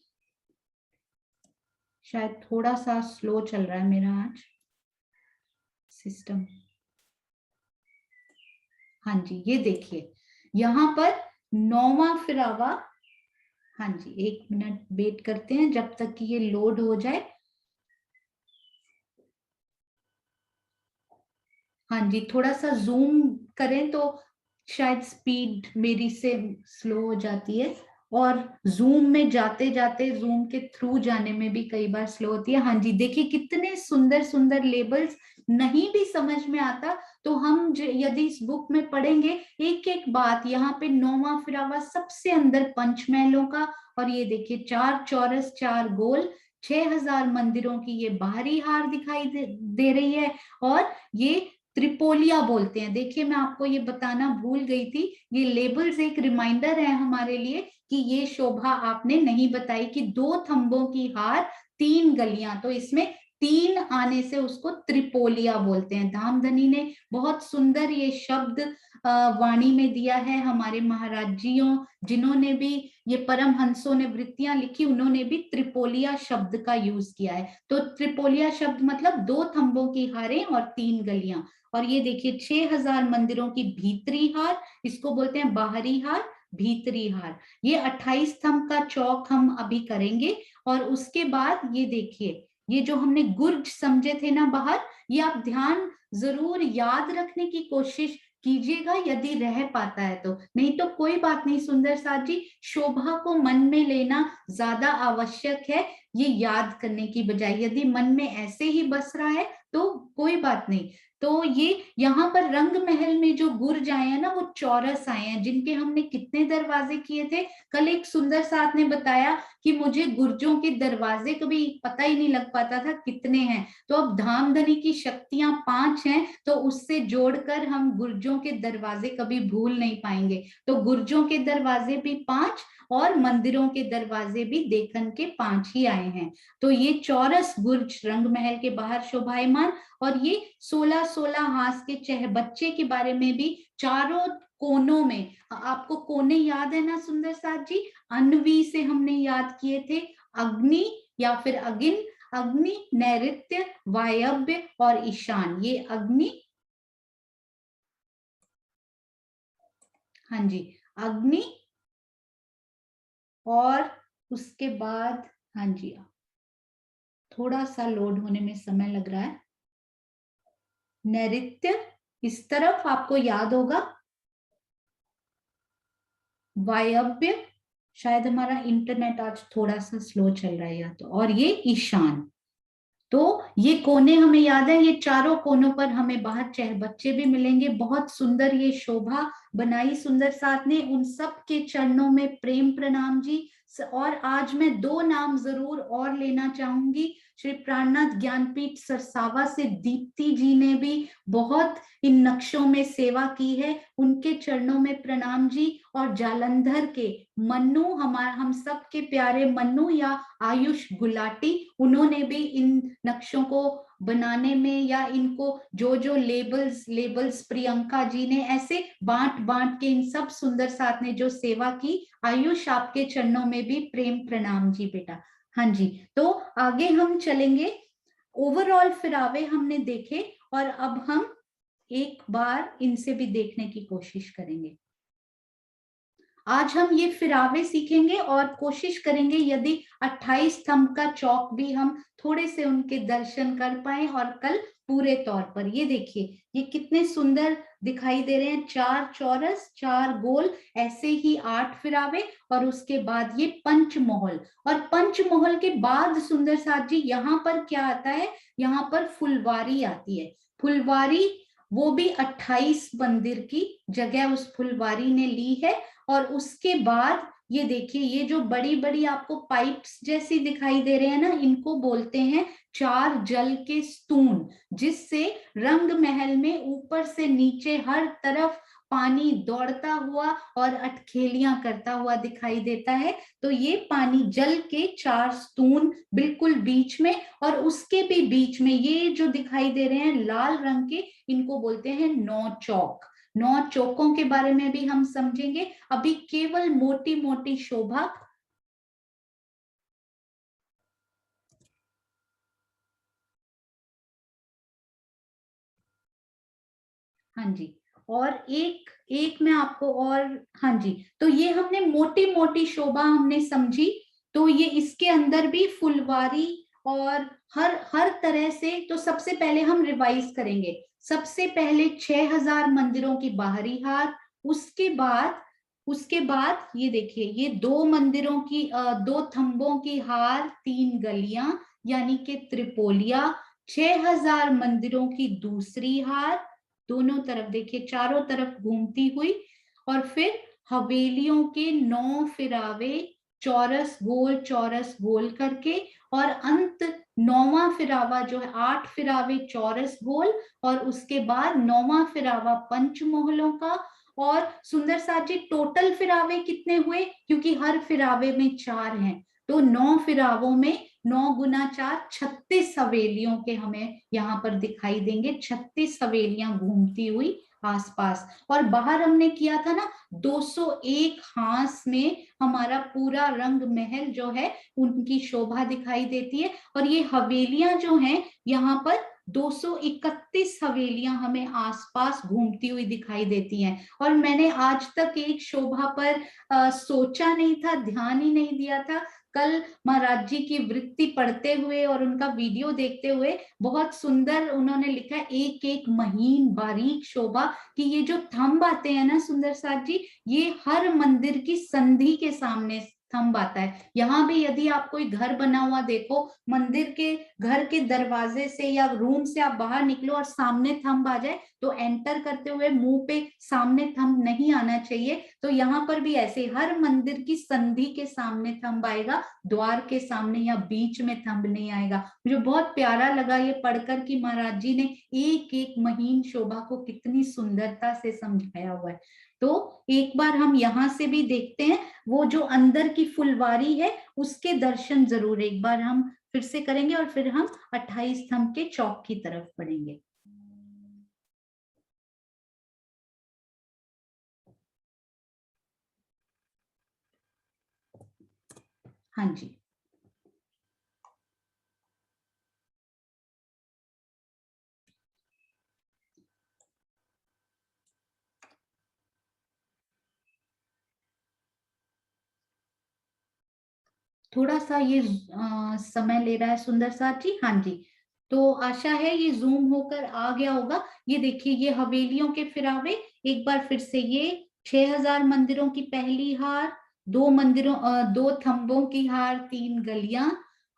शायद थोड़ा सा स्लो चल रहा है मेरा आज सिस्टम। हाँ जी, ये देखिए यहाँ पर नौवां फिरावा। हाँ जी, 1 मिनट वेट करते हैं जब तक कि ये लोड हो जाए। हाँ जी, थोड़ा सा जूम करें तो शायद स्पीड मेरी से स्लो हो जाती है, और जूम में जाते जाते जूम के थ्रू जाने में भी कई बार स्लो होती है। हाँ जी, देखिए कितने सुंदर सुंदर लेबल्स। नहीं भी समझ में आता तो हम यदि इस बुक में पढ़ेंगे एक एक बात। यहाँ पे नौवां फिरावा सबसे अंदर पंचमहलों का, और ये देखिए 4 चौरस 4 गोल, 6000 मंदिरों की ये बाहरी हार दिखाई दे रही है। और ये त्रिपोलिया बोलते हैं। देखिए मैं आपको ये बताना भूल गई थी, ये लेबल्स एक रिमाइंडर है हमारे लिए कि ये शोभा आपने नहीं बताई कि 2 थंबों की हार 3 गलियां, तो इसमें 3 आने से उसको त्रिपोलिया बोलते हैं। धामधनी ने बहुत सुंदर ये शब्द वाणी में दिया है। हमारे महाराज जियों जिन्होंने भी ये परमहंसों ने वृत्तियां लिखी, उन्होंने भी त्रिपोलिया शब्द का यूज किया है। तो त्रिपोलिया शब्द मतलब 2 थंबों की हारें और 3 गलियां। और ये देखिए 6000 मंदिरों की भीतरी हार, इसको बोलते हैं बाहरी हार, भीतरी हार। ये 28 थंब का चौक हम अभी करेंगे। और उसके बाद ये देखिए ये जो हमने गुर्ज समझे थे ना बाहर, ये आप ध्यान जरूर याद रखने की कोशिश कीजिएगा यदि रह पाता है तो, नहीं तो कोई बात नहीं सुंदर साथ जी, शोभा को मन में लेना ज्यादा आवश्यक है ये याद करने की बजाय। यदि मन में ऐसे ही बस रहा है तो कोई बात नहीं। तो ये यहाँ पर रंग महल में जो गुर्ज आए हैं ना वो चौरस आए हैं, जिनके हमने कितने दरवाजे किए थे। कल एक सुंदर साथ ने बताया कि मुझे गुर्जों के दरवाजे कभी पता ही नहीं लग पाता था कितने हैं। तो अब धामधनी की शक्तियां 5 हैं, तो उससे जोड़कर हम गुर्जों के दरवाजे कभी भूल नहीं पाएंगे। तो गुर्जों के दरवाजे भी 5 और मंदिरों के दरवाजे भी देखन के 5 ही आए हैं। तो ये चौरस गुर्ज रंग महल के बाहर शोभायमान। और ये 16-16 हाथ के बच्चे के बारे में भी चारों कोनों में, आपको कोने याद है ना सुंदर साथ जी, अन्वी से हमने याद किए थे। अग्नि या फिर अगिन, अग्नि, नैऋत्य, वायव्य और ईशान। ये अग्नि, हाँ जी, अग्नि, और उसके बाद, हाँ जी थोड़ा सा लोड होने में समय लग रहा है। नैऋत्य इस तरफ आपको याद होगा, वायव्य, शायद हमारा इंटरनेट आज थोड़ा सा स्लो चल रहा है या तो, और ये ईशान। तो ये कोने हमें याद है, ये चारों कोनों पर हमें बाहर बच्चे भी मिलेंगे। बहुत सुंदर ये शोभा बनाई सुंदर साथ ने। उन सब के चरणों में प्रेम प्रणाम जी। और आज मैं 2 नाम जरूर और लेना चाहूंगी। श्री प्राणनाथ ज्ञानपीठ सरसावा से दीप्ति जी ने भी बहुत इन नक्शों में सेवा की है, उनके चरणों में प्रणाम जी। और जालंधर के मन्नू, हम सब के प्यारे मन्नू या आयुष गुलाटी, उन्होंने भी इन नक्शों को बनाने में या इनको जो जो लेबल्स प्रियंका जी ने ऐसे बांट बांट के इन सब सुंदर साथ ने जो सेवा की, आयुष आपके चरणों में भी प्रेम प्रणाम जी बेटा। हाँ जी, तो आगे हम चलेंगे। ओवरऑल फिरावे हमने देखे, और अब हम एक बार इनसे भी देखने की कोशिश करेंगे। आज हम ये फिरावे सीखेंगे और कोशिश करेंगे यदि 28 स्तंभ का चौक भी हम थोड़े से उनके दर्शन कर पाए और कल पूरे तौर पर। ये देखिए ये कितने सुंदर दिखाई दे रहे हैं, 4 चौरस 4 गोल, ऐसे ही 8 फिरावे और उसके बाद ये पंचमोहल। और पंचमोहल के बाद सुंदर साथ जी यहाँ पर क्या आता है, यहाँ पर फुलवारी आती है। फुलवारी वो भी 28 मंदिर की जगह उस फुलवारी ने ली है। और उसके बाद ये देखिए ये जो बड़ी बड़ी आपको पाइप्स जैसी दिखाई दे रहे हैं ना, इनको बोलते हैं 4 जल के स्तून, जिससे रंग महल में ऊपर से नीचे हर तरफ पानी दौड़ता हुआ और अटखेलियां करता हुआ दिखाई देता है। तो ये पानी जल के 4 स्तून बिल्कुल बीच में, और उसके भी बीच में ये जो दिखाई दे रहे हैं लाल रंग के, इनको बोलते हैं 9 चौक। 9 चौकों के बारे में भी हम समझेंगे। अभी केवल मोटी मोटी शोभा। हाँ जी, और एक एक मैं आपको और, हाँ जी, तो ये हमने मोटी मोटी शोभा हमने समझी। तो ये इसके अंदर भी फुलवारी और हर तरह से। तो सबसे पहले हम रिवाइज करेंगे। सबसे पहले 6000 मंदिरों की बाहरी हार, उसके बाद ये देखिए ये 2 मंदिरों की 2 थंबों की हार, 3 गलियां यानी कि त्रिपोलिया, 6000 मंदिरों की दूसरी हार, दोनों तरफ देखिए चारों तरफ घूमती हुई, और फिर हवेलियों के 9 फिरावे, चौरस गोल करके, और अंत 9वां फिरावा जो है 8 फिरावे चौरस गोल, और उसके बाद 9वां फिरावा पंचमोहलों का। और सुंदर साथ जी टोटल फिरावे कितने हुए, क्योंकि हर फिरावे में 4 हैं, तो 9 फिरावों में 9 गुना 4 36 हवेलियों के हमें यहाँ पर दिखाई देंगे, 36 हवेलियां घूमती हुई आसपास। और बाहर हमने किया था ना 201 हांस में हमारा पूरा रंग महल जो है उनकी शोभा दिखाई देती है। और ये हवेलियां जो हैं यहाँ पर 231 हवेलियां हमें आसपास घूमती हुई दिखाई देती हैं। और मैंने आज तक एक शोभा पर सोचा नहीं था, ध्यान ही नहीं दिया था। कल महाराज जी की वृत्ति पढ़ते हुए और उनका वीडियो देखते हुए बहुत सुंदर उन्होंने लिखा है, एक एक महीन बारीक शोभा, कि ये जो थंब आते हैं ना सुंदर साथ जी, ये हर मंदिर की संधि के सामने थंब आता है। यहाँ भी यदि आप कोई घर बना हुआ देखो, मंदिर के घर के दरवाजे से या रूम से आप बाहर निकलो और सामने थंब आ जाए, तो एंटर करते हुए मुंह पे सामने थंब नहीं आना चाहिए। तो यहाँ पर भी ऐसे हर मंदिर की संधि के सामने थंब आएगा, द्वार के सामने या बीच में थंब नहीं आएगा। मुझे बहुत प्यारा लगा ये पढ़कर कि महाराज जी ने एक एक महीन शोभा को कितनी सुंदरता से समझाया हुआ है। तो एक बार हम यहाँ से भी देखते हैं, वो जो अंदर की फुलवारी है उसके दर्शन जरूर एक बार हम फिर से करेंगे, और फिर हम 28 स्तंभ के चौक की तरफ बढ़ेंगे। हाँ जी, थोड़ा सा ये समय ले रहा है सुंदर साथ जी। हाँ जी, तो आशा है ये जूम होकर आ गया होगा। ये देखिए ये हवेलियों के फिरावे, एक बार फिर से ये 6000 मंदिरों की पहली हार, 2 थंबों की हार, 3 गलियां,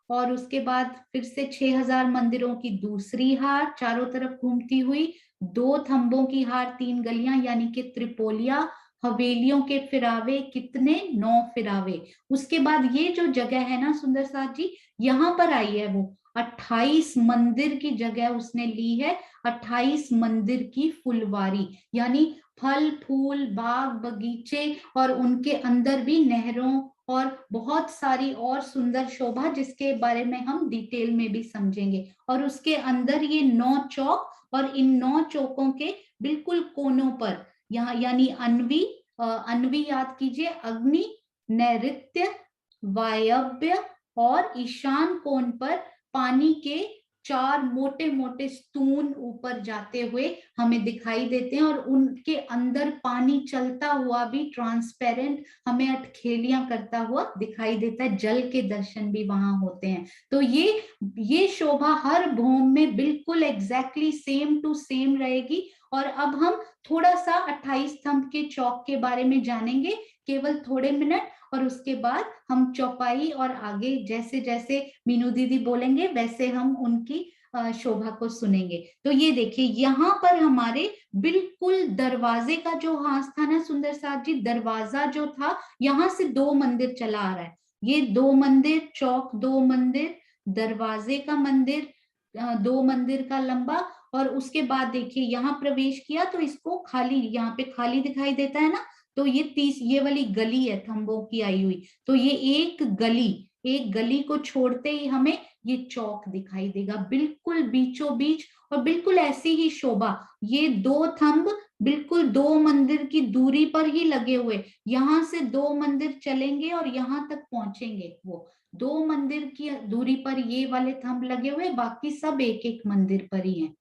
और उसके बाद फिर से 6000 मंदिरों की दूसरी हार चारों तरफ घूमती हुई, 2 थंबों की हार, 3 गलियां यानी कि त्रिपोलिया, हवेलियों के फिरावे कितने, 9 फिरावे। उसके बाद ये जो जगह है ना सुंदर साथ जी, यहाँ पर आई है वो 28 मंदिर की जगह उसने ली है, 28 मंदिर की फुलवारी, यानी फल फूल बाग बगीचे, और उनके अंदर भी नहरों और बहुत सारी और सुंदर शोभा, जिसके बारे में हम डिटेल में भी समझेंगे। और उसके अंदर ये 9 चौक, और इन 9 चौकों के बिल्कुल कोनों पर यहाँ यानी अनवी याद कीजिए, अग्नि, नैऋत्य, वायव्य और ईशान कोण पर पानी के 4 मोटे मोटे स्तून ऊपर जाते हुए हमें दिखाई देते हैं, और उनके अंदर पानी चलता हुआ भी ट्रांसपेरेंट हमें अटखेलियां करता हुआ दिखाई देता है। जल के दर्शन भी वहां होते हैं। तो ये शोभा हर भूम में बिल्कुल एग्जैक्टली सेम टू सेम रहेगी। और अब हम थोड़ा सा 28 स्तंभ के चौक के बारे में जानेंगे, केवल थोड़े मिनट, और उसके बाद हम चौपाई और आगे जैसे जैसे मीनू दीदी बोलेंगे वैसे हम उनकी शोभा को सुनेंगे। तो ये देखिए, यहाँ पर हमारे बिल्कुल दरवाजे का जो हाथ था ना सुंदर साथ जी, दरवाजा जो था, यहाँ से 2 मंदिर चला आ रहा है। ये 2 मंदिर, चौक 2 मंदिर, दरवाजे का मंदिर 2 मंदिर का लंबा, और उसके बाद देखिए यहाँ प्रवेश किया तो इसको खाली, यहाँ पे खाली दिखाई देता है ना, तो ये वाली गली है थंबों की आई हुई। तो ये एक गली को छोड़ते ही हमें ये चौक दिखाई देगा बिल्कुल बीचों बीच, और बिल्कुल ऐसी ही शोभा। ये 2 थंब बिल्कुल 2 मंदिर की दूरी पर ही लगे हुए, यहां से 2 मंदिर चलेंगे और यहां तक पहुंचेंगे। वो 2 मंदिर की दूरी पर ये वाले थंब लगे हुए, बाकी सब एक एक मंदिर पर ही हैं।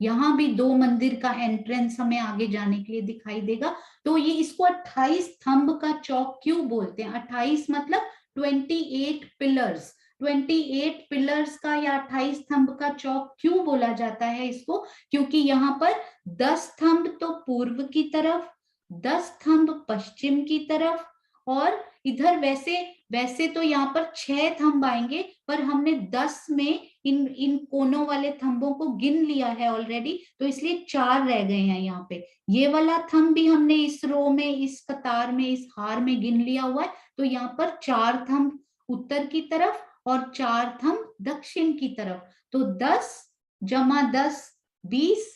यहाँ भी 2 मंदिर का एंट्रेंस हमें आगे जाने के लिए दिखाई देगा। तो ये इसको 28 स्तंभ का चौक क्यों बोलते हैं? 28 मतलब 28 पिलर्स, 28 पिलर्स का या 28 स्तंभ का चौक क्यों बोला जाता है इसको? क्योंकि यहाँ पर 10 स्तंभ तो पूर्व की तरफ, 10 स्तंभ पश्चिम की तरफ, और इधर वैसे वैसे तो यहाँ पर 6 थंब आएंगे, पर हमने 10 में इन इन कोनों वाले थंबों को गिन लिया है ऑलरेडी, तो इसलिए 4 रह गए हैं यहाँ पे। ये वाला थंब भी हमने इस रो में, इस कतार में, इस हार में गिन लिया हुआ है। तो यहाँ पर 4 थंब उत्तर की तरफ और 4 थंब दक्षिण की तरफ। तो 10 जमा 10 20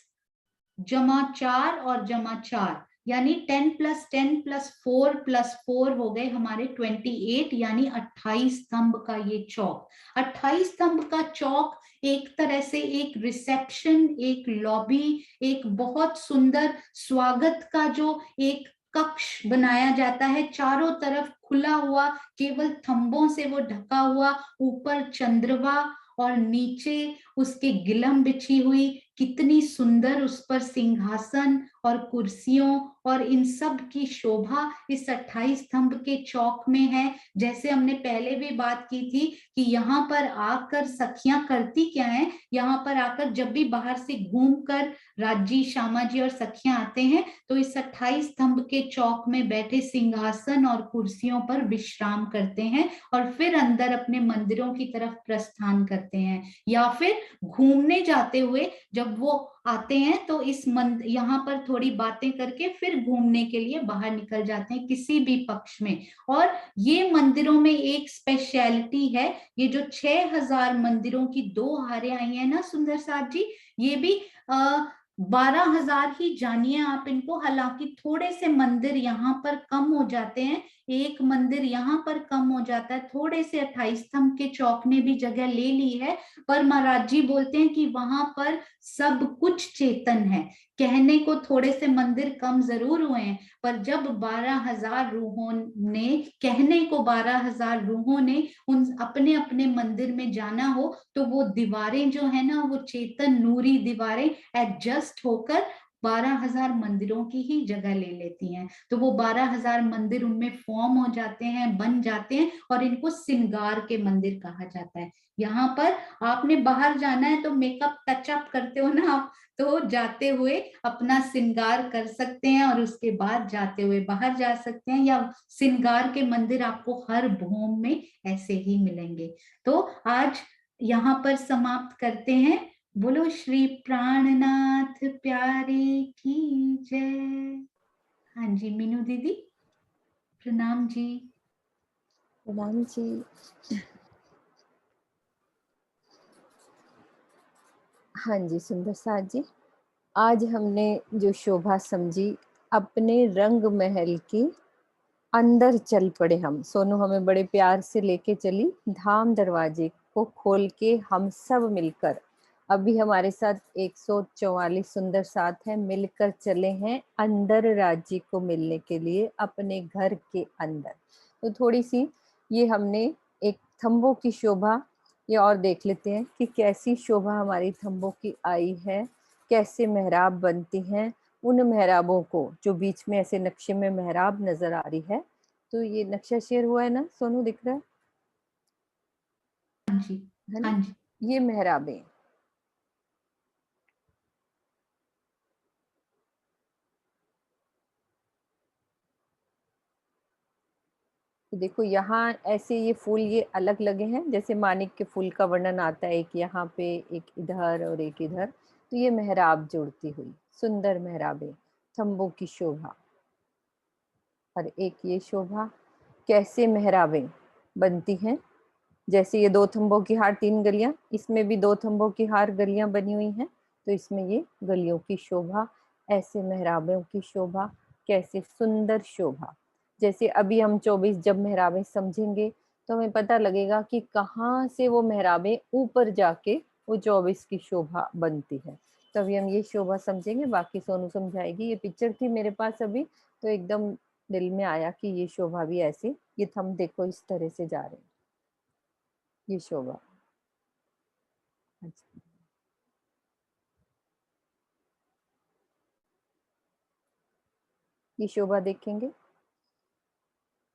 जमा 4 और जमा 4, यानी 10 + 10 + 4 + 4 हो गए हमारे 28, यानी 28 स्तंभ का ये चौक। 28 स्तंभ का चौक एक तरह से एक रिसेप्शन, एक लॉबी, एक बहुत सुंदर स्वागत का जो एक कक्ष बनाया जाता है, चारों तरफ खुला हुआ, केवल थंबों से वो ढका हुआ, ऊपर चंद्रमा और नीचे उसके गिलम बिछी हुई, कितनी सुंदर उस पर सिंहासन और कुर्सियों और इन सब की शोभा इस 28 स्तंभ के चौक में है। जैसे हमने पहले भी बात की थी कि यहाँ पर आकर सखियां करती क्या है, यहाँ पर आकर जब भी बाहर से घूमकर राजी, श्यामा जी और सखियां आते हैं तो इस 28 स्तंभ के चौक में बैठे सिंहासन और कुर्सियों पर विश्राम करते हैं, और फिर अंदर अपने मंदिरों की तरफ प्रस्थान करते हैं, या फिर घूमने जाते हुए जब वो आते हैं तो यहाँ पर थोड़ी बातें करके फिर घूमने के लिए बाहर निकल जाते हैं किसी भी पक्ष में। और ये मंदिरों में एक स्पेशलिटी है, ये जो 6000 मंदिरों की 2 हारें आई हैं ना सुंदर साथ जी, ये भी 12,000 ही जानिए आप इनको। हालांकि थोड़े से मंदिर यहाँ पर कम हो जाते हैं, एक मंदिर यहाँ पर कम हो जाता है, थोड़े से 28 स्तंभ के चौक ने भी जगह ले ली है, पर महाराज जी बोलते हैं कि वहां पर सब कुछ चेतन है। कहने को थोड़े से मंदिर कम जरूर हुए हैं, पर जब 12,000 रूहों ने, कहने को 12,000 रूहों ने उन अपने अपने मंदिर में जाना हो, तो वो दीवारें जो है ना, वो चेतन नूरी दीवारें एडजस्ट होकर 12,000 मंदिरों की ही जगह ले लेती हैं। तो वो 12,000 मंदिर उनमें फॉर्म हो जाते हैं, बन जाते हैं, और इनको श्रृंगार के मंदिर कहा जाता है। यहाँ पर आपने बाहर जाना है तो मेकअप टचअप करते हो ना आप, तो जाते हुए अपना श्रृंगार कर सकते हैं और उसके बाद जाते हुए बाहर जा सकते हैं, या श्रृंगार के मंदिर आपको हर भूम में ऐसे ही मिलेंगे। तो आज यहाँ पर समाप्त करते हैं। बोलो श्री प्राणनाथ प्यारे की जय। हाँ जी मीनू दीदी, प्रणाम जी। प्रणाम जी। हाँ जी सुंदर साथ जी, आज हमने जो शोभा समझी, अपने रंग महल की अंदर चल पड़े हम। सोनू हमें बड़े प्यार से लेके चली, धाम दरवाजे को खोल के हम सब मिलकर, अभी हमारे साथ 144 सुंदर साथ हैं, मिलकर चले हैं अंदर राज्य को मिलने के लिए, अपने घर के अंदर। तो थोड़ी सी ये हमने एक थंबों की शोभा, ये और देख लेते हैं कि कैसी शोभा हमारी थंबों की आई है, कैसे मेहराब बनती हैं। उन मेहराबों को जो बीच में ऐसे नक्शे में मेहराब नजर आ रही है, तो ये नक्शा शेयर हुआ है ना सोनू, दिख रहा है? हाँ जी, है ना? हाँ जी। ये मेहराबें, तो देखो यहाँ ऐसे ये फूल ये अलग लगे हैं, जैसे मानिक के फूल का वर्णन आता है, एक यहाँ पे एक इधर और एक इधर, तो ये मेहराब जुड़ती हुई सुंदर मेहराबें, थंबों की शोभा। और एक ये शोभा, कैसे मेहराबें बनती हैं, जैसे ये 2 थंबों की हार 3 गलियां, इसमें भी 2 थंबों की हार गलियां बनी हुई हैं, तो इसमें ये गलियों की शोभा, ऐसे मेहराबों की शोभा, कैसे सुंदर शोभा। जैसे अभी हम 24 जब मेहराबें समझेंगे तो हमें पता लगेगा कि कहाँ से वो मेहराबें ऊपर जाके वो 24 की शोभा बनती है। तो अभी हम ये शोभा समझेंगे, बाकी सोनू समझाएगी। ये पिक्चर थी मेरे पास अभी, तो एकदम दिल में आया कि ये शोभा भी ऐसी, ये थंब देखो इस तरह से जा रहे हैं, ये शोभा। अच्छा, ये शोभा देखेंगे,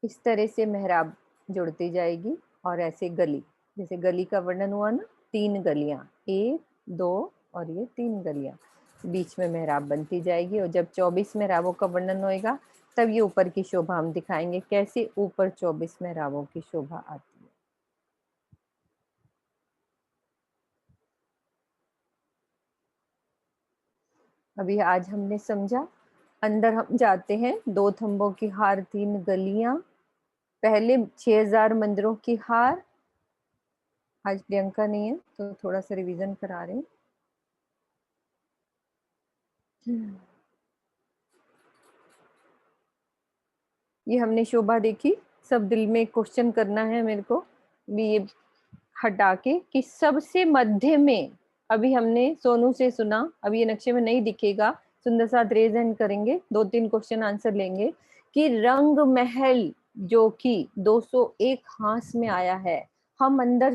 इस तरह से मेहराब जुड़ती जाएगी। और ऐसे गली, जैसे गली का वर्णन हुआ ना, 3 गलियां, 1 2 और ये 3 गलियां, बीच में मेहराब बनती जाएगी। और जब 24 मेहराबों का वर्णन होएगा तब ये ऊपर की शोभा हम दिखाएंगे, कैसे ऊपर 24 मेहराबों की शोभा आती है। अभी आज हमने समझा, अंदर हम जाते हैं, 2 थंबों की हार 3 गलियां, पहले 6000 मंदिरों की हार। आज प्रियंका नहीं है तो थोड़ा सा रिवीजन करा रहे हैं। ये हमने शोभा देखी, सब दिल में क्वेश्चन करना है मेरे को भी, ये हटा के कि सबसे मध्य में, अभी हमने सोनू से सुना, अभी ये नक्शे में नहीं दिखेगा, सुंदर साथ रेज हैंड करेंगे, 2-3 क्वेश्चन आंसर लेंगे कि रंग महल जो कि 201 हांस में आया है, हम अंदर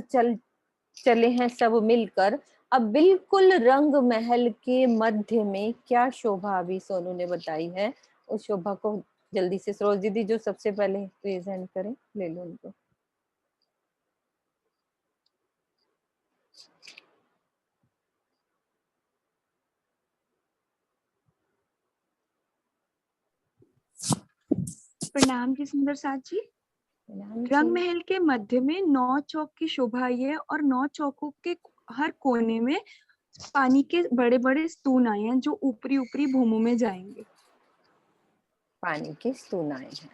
चले हैं सब मिलकर, अब बिल्कुल रंग महल के मध्य में क्या शोभा अभी सोनू ने बताई है, उस शोभा को जल्दी से सरोज दीदी जो सबसे पहले प्रेजेंट करें, ले लो उनको। प्रणाम जी सुंदर साथ जी। रंग महल के मध्य में 9 चौक की शोभा आई है और 9 चौकों के हर कोने में पानी के बड़े बड़े स्तून आए हैं जो ऊपरी ऊपरी भूमों में जाएंगे। पानी के स्तून आए हैं,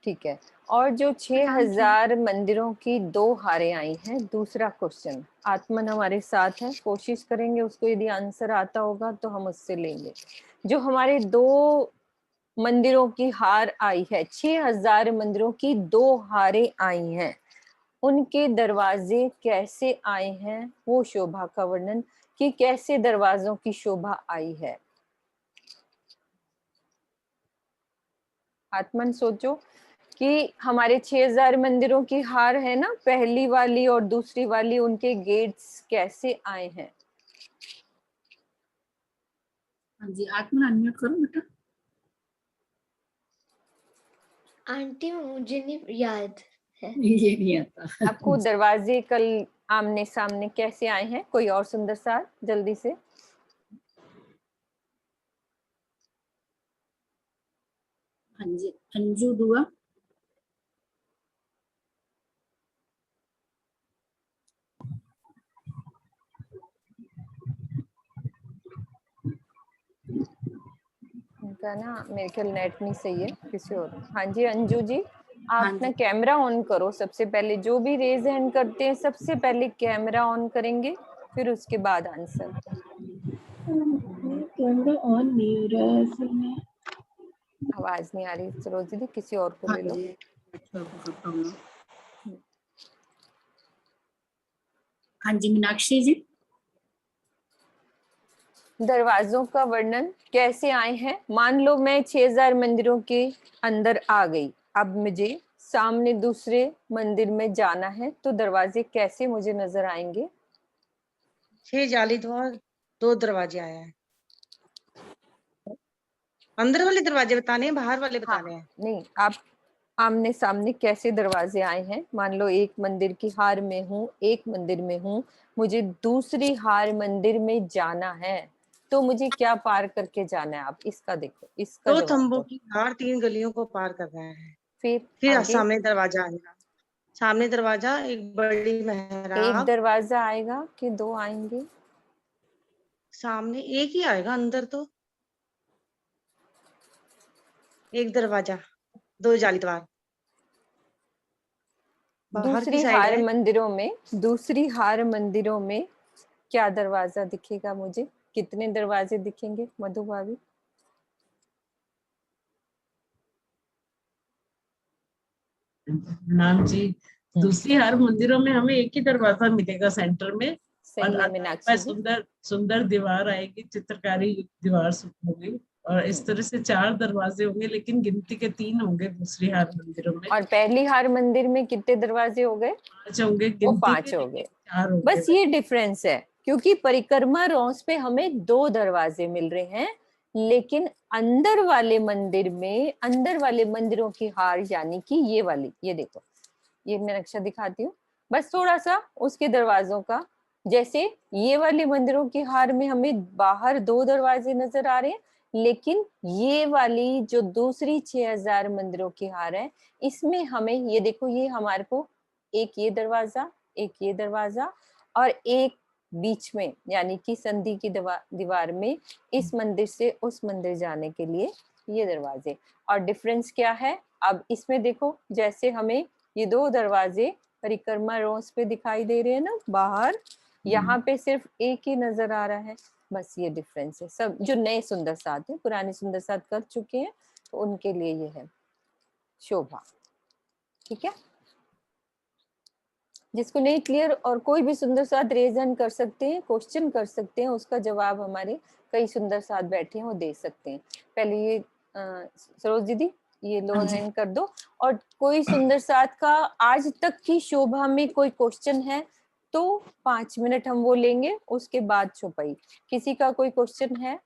ठीक है। और जो 6000 मंदिरों की 2 हारें आई हैं, दूसरा क्वेश्चन, आत्मन हमारे साथ है, कोशिश करेंगे उसको, यदि आंसर आता होगा तो हम उससे लेंगे। जो हमारे 2 मंदिरों की हार आई है, 6000 मंदिरों की 2 हारें आई हैं, उनके दरवाजे कैसे आए हैं, वो शोभा का वर्णन, कि कैसे दरवाजों की शोभा आई है। आत्मन सोचो कि हमारे 6000 मंदिरों की हार है ना, पहली वाली और दूसरी वाली, उनके गेट्स कैसे आए हैं। हाँ जी, आत्मन अनम्यूट करो बेटा। आंटी मुझे नहीं याद है, ये नहीं आता आपको दरवाजे कल आमने सामने कैसे आए हैं, कोई और सुंदर सा जल्दी से। हाँ जी, अंजू दुआ। उनका ना मेरे ख्याल नेट नहीं सही है, किसी और। हाँ जी अंजू जी, हाँ आप ना जी, कैमरा ऑन करो सबसे पहले, जो भी रेज हैंड करते हैं सबसे पहले कैमरा ऑन करेंगे, फिर उसके बाद आंसर। कैमरा ऑन नहीं हो रहा है असल में, आवाज नहीं आ रही सरोज दीदी, किसी और को हाँ ले लो। जी, हाँ जी मीनाक्षी जी। दरवाजों का वर्णन कैसे आए हैं, मान लो मैं 6000 मंदिरों के अंदर आ गई, अब मुझे सामने दूसरे मंदिर में जाना है तो दरवाजे कैसे मुझे नजर आएंगे? 6 जाली द्वार, 2 दरवाजे आए हैं। अंदर वाले दरवाजे बताने हैं, बाहर वाले बताने हैं? नहीं, आप आमने सामने कैसे दरवाजे आए हैं। मान लो एक मंदिर की हार में हूँ, एक मंदिर में हूँ, मुझे दूसरी हार मंदिर में जाना है, तो मुझे क्या पार करके जाना है? आप इसका देखो, इसका 2 जवाब तंबू दो। की हार, 3 गलियों को पार करना है। फिर आगे सामने दरवाजा आएगा। सामने दरवाजा, एक बड़ी एक मेहराब। दरवाजा आएगा कि 2 आएंगे? सामने एक ही आएगा, अंदर तो एक दरवाजा, 2 जाली द्वार। बाहर की साइड है। दूसरी हार मंदिरों में क्या दरवाजा दिखेगा मुझे? कितने दरवाजे दिखेंगे मधु भाभी? नाम जी, दूसरी हर मंदिरों में हमें एक ही दरवाजा मिलेगा सेंटर में, और सही है मीनाक्षी जी। सुंदर सुंदर दीवार आएगी, चित्रकारी दीवार होगी, और इस तरह से 4 दरवाजे होंगे, लेकिन गिनती के 3 होंगे दूसरी हार मंदिरों में। और पहली हार मंदिर में कितने दरवाजे हो गए? 5 होंगे वो गिनती 5 के, हो लेकिन गए। 4 होंगे। बस ये डिफरेंस है, क्योंकि परिक्रमा रोस पे हमें 2 दरवाजे मिल रहे हैं, लेकिन अंदर वाले मंदिरों की हार यानी कि ये वाली, ये देखो, ये मैं नक्शा दिखाती हूँ, बस थोड़ा सा उसके दरवाजों का। जैसे ये वाले मंदिरों की हार में हमें बाहर 2 दरवाजे नजर आ रहे हैं, लेकिन ये वाली जो दूसरी 6000 मंदिरों की हार है, इसमें हमें ये देखो, ये हमारे को एक ये दरवाजा, एक ये दरवाजा, और एक बीच में यानी कि संधि की दीवार में इस मंदिर से उस मंदिर जाने के लिए ये दरवाजे। और डिफरेंस क्या है? अब इसमें देखो, जैसे हमें ये 2 दरवाजे परिक्रमा रोस पे दिखाई दे रहे हैं ना बाहर, यहाँ पे सिर्फ एक ही नजर आ रहा है। बस ये डिफरेंस है। सब जो नए सुंदर साथ हैं, पुराने सुंदर साथ कर चुके हैं, तो उनके लिए ये है शोभा। ठीक है, जिसको नहीं क्लियर और कोई भी सुंदर साथ रेज हैंड कर सकते हैं, क्वेश्चन कर सकते हैं, उसका जवाब हमारे कई सुंदर साथ बैठे हैं वो दे सकते हैं। पहले ये सरोज दीदी ये लोअर हैंड कर दो, और कोई सुंदर साथ का आज तक की शोभा में कोई क्वेश्चन है तो 5 मिनट हम वो लेंगे, उसके बाद छुपाई। किसी का कोई क्वेश्चन है?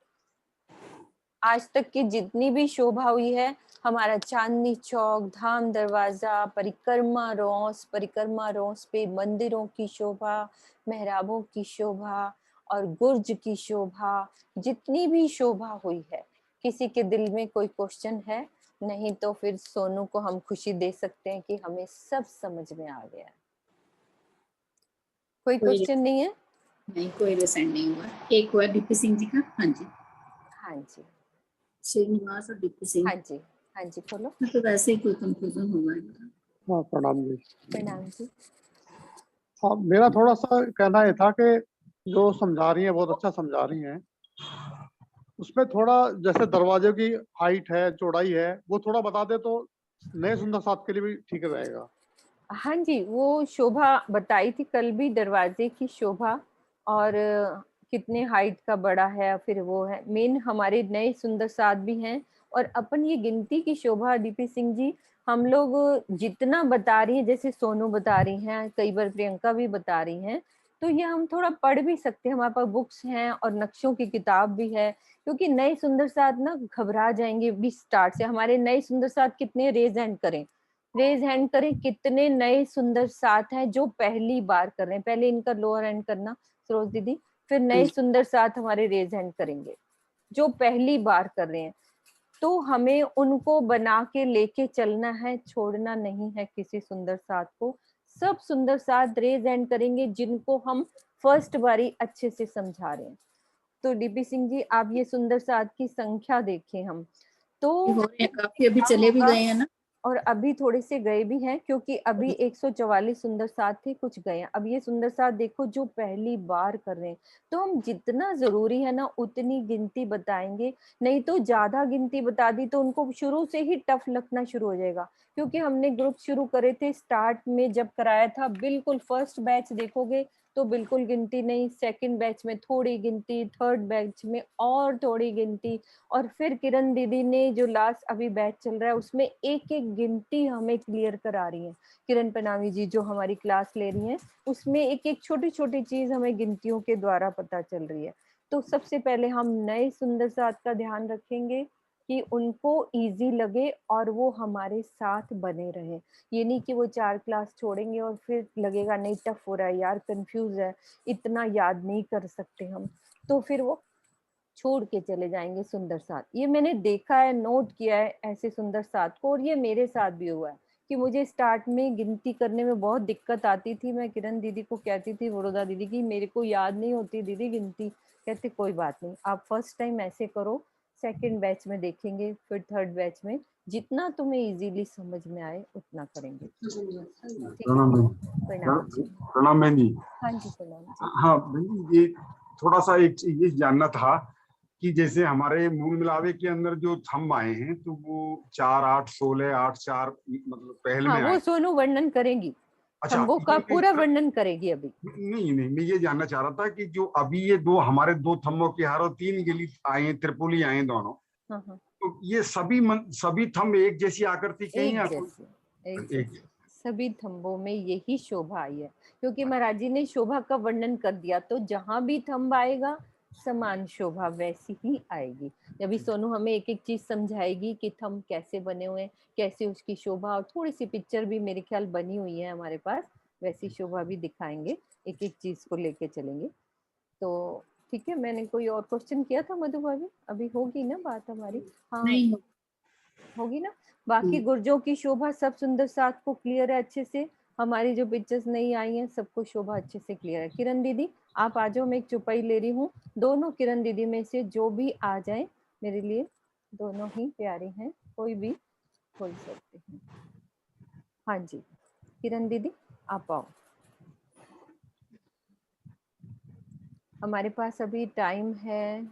आज तक की जितनी भी शोभा हुई है, हमारा चांदनी चौक, धाम दरवाजा, परिक्रमा रोस पे मंदिरों की शोभा, मेहराबों की शोभा और गुर्ज की शोभा, जितनी भी शोभा हुई है, किसी के दिल में कोई क्वेश्चन है? नहीं तो फिर सोनू को हम खुशी दे सकते हैं कि हमें सब समझ में आ गया। कोई क्वेश्चन नहीं है? नहीं, कोई रिसेंड नहीं हुआ। एक हुआ डीपी सिंह जी का। हाँ जी, हाँ जी, श्रीनिवास और डीपी सिंह। हाँ जी, हाँ जी, बोलो। तो वैसे ही कोई कंफ्यूजन हुआ है। हाँ, प्रणाम जी। प्रणाम जी। हाँ, मेरा थोड़ा सा कहना ये था कि जो समझा रही है बहुत अच्छा समझा रही हैं, उसमें थोड़ा जैसे दरवाजे की हाइट है, चौड़ाई है, वो थोड़ा बता दे तो नए सुंदर साथ के लिए भी ठीक रहेगा। हाँ जी, वो शोभा बताई थी कल भी, दरवाजे की शोभा और कितने हाइट का बड़ा है, फिर वो है मेन हमारे नए सुंदर साथ भी हैं। और अपन ये गिनती की शोभा डीपी सिंह जी, हम लोग जितना बता रही हैं, जैसे सोनू बता रही हैं, कई बार प्रियंका भी बता रही हैं, तो ये हम थोड़ा पढ़ भी सकते हैं, हमारे पास बुक्स हैं और नक्शों की किताब भी है। क्योंकि नए सुंदर साथ ना घबरा जाएंगे भी स्टार्ट से। हमारे नए सुंदर साथ कितने, रेज हैंड करें, रेज हैंड करें, कितने नए सुंदर साथ हैं जो पहली बार कर रहे हैं? पहले इनका लोअर हैंड करना सरोज दीदी, फिर नए सुंदर साथ हमारे रेज हैंड करेंगे जो पहली बार कर रहे हैं। तो हमें उनको बना के लेके चलना है, छोड़ना नहीं है किसी सुंदर साथ को। सब सुंदर साथ रेज हैंड करेंगे जिनको हम फर्स्ट बारी अच्छे से समझा रहे हैं। तो डीपी सिंह जी, आप ये सुंदर साथ की संख्या देखें हम तो हो रहे हैं काफी, अभी चले भी गए हैं ना, और अभी थोड़े से गए भी हैं, क्योंकि अभी 144 सुंदर साथ थे, कुछ गए हैं। अब ये सुंदर साथ देखो जो पहली बार कर रहे हैं, तो हम जितना जरूरी है ना उतनी गिनती बताएंगे, नहीं तो ज्यादा गिनती बता दी तो उनको शुरू से ही टफ लगना शुरू हो जाएगा। क्योंकि हमने ग्रुप शुरू करे थे स्टार्ट में जब कराया था, बिल्कुल फर्स्ट बैच देखोगे तो बिल्कुल गिनती नहीं, सेकंड बैच में थोड़ी गिनती, थर्ड बैच में और थोड़ी गिनती, और फिर किरण दीदी ने जो लास्ट अभी बैच चल रहा है उसमें एक एक गिनती हमें क्लियर करा रही है। किरण पनावी जी जो हमारी क्लास ले रही हैं उसमें एक एक छोटी छोटी चीज हमें गिनतियों के द्वारा पता चल रही है। तो सबसे पहले हम नए सुंदर साथ का ध्यान रखेंगे कि उनको इजी लगे और वो हमारे साथ बने रहे। ये नहीं कि वो 4 क्लास छोड़ेंगे और फिर लगेगा नहीं टफ हो रहा है यार, कंफ्यूज है, इतना याद नहीं कर सकते हम, तो फिर वो छोड़ के चले जाएंगे सुंदर साथ। ये मैंने देखा है, नोट किया है ऐसे सुंदर साथ को, और ये मेरे साथ भी हुआ है कि मुझे स्टार्ट में गिनती करने में बहुत दिक्कत आती थी। मैं किरण दीदी को कहती थी, वरोदा दीदी की, मेरे को याद नहीं होती दीदी गिनती। कहते कोई बात नहीं, आप फर्स्ट टाइम ऐसे करो, सेकंड बैच में देखेंगे, फिर थर्ड बैच में जितना तुम्हें इजीली समझ में आए उतना करेंगे। ठीक है, प्रणाम प्रणाम जी। प्रणाम बहन जी। हाँ जी प्रणाम जी। हाँ बहन जी, ये थोड़ा सा एक चीज ये जानना था कि जैसे हमारे मूल मिलावे के अंदर जो थंब आए हैं तो वो 4 8 16 8 4 मतलब पहले हाँ में वो आए। सोनू वर्णन करेंगी, अच्छा, थंबों का पूरा वर्णन करेगी अभी। नहीं नहीं, मैं ये जानना चाह रहा था कि जो अभी ये दो हमारे दो थंबों के हार और 3 गिली आए हैं, त्रिपुली आए हैं दोनों, हाँ हाँ, तो ये सभी थंब एक जैसी आकृति के हैं या एक जैसे, एक एक जैसे सभी थंबों में यही शोभा आई है, क्योंकि महाराज जी ने शोभा का वर्णन कर दिया, तो जहां भी थंब आएगा समान शोभा वैसी ही आएगी। अभी सोनू हमें एक एक चीज समझाएगी कि थंब कैसे बने हुए हैं, कैसे उसकी शोभा, और थोड़ी सी पिक्चर भी मेरे ख्याल बनी हुई है हमारे पास, वैसी शोभा भी दिखाएंगे, एक एक चीज को लेके चलेंगे। तो ठीक है, मैंने कोई और क्वेश्चन किया था मधु भाभी, अभी होगी ना बात हमारी? हाँ नहीं होगी ना। बाकी गुर्जों की शोभा सब सुंदर साथ को क्लियर है अच्छे से, हमारी जो पिक्चर्स नहीं आई हैं सबको शोभा अच्छे से क्लियर है। किरण दीदी आप आ जाओ, मैं एक चुपाई ले रही हूँ, दोनों किरण दीदी में से जो भी आ जाए मेरे लिए, दोनों ही प्यारे हैं, कोई भी खोल सकते हैं। हाँ जी किरण दीदी आप आओ, हमारे पास अभी टाइम है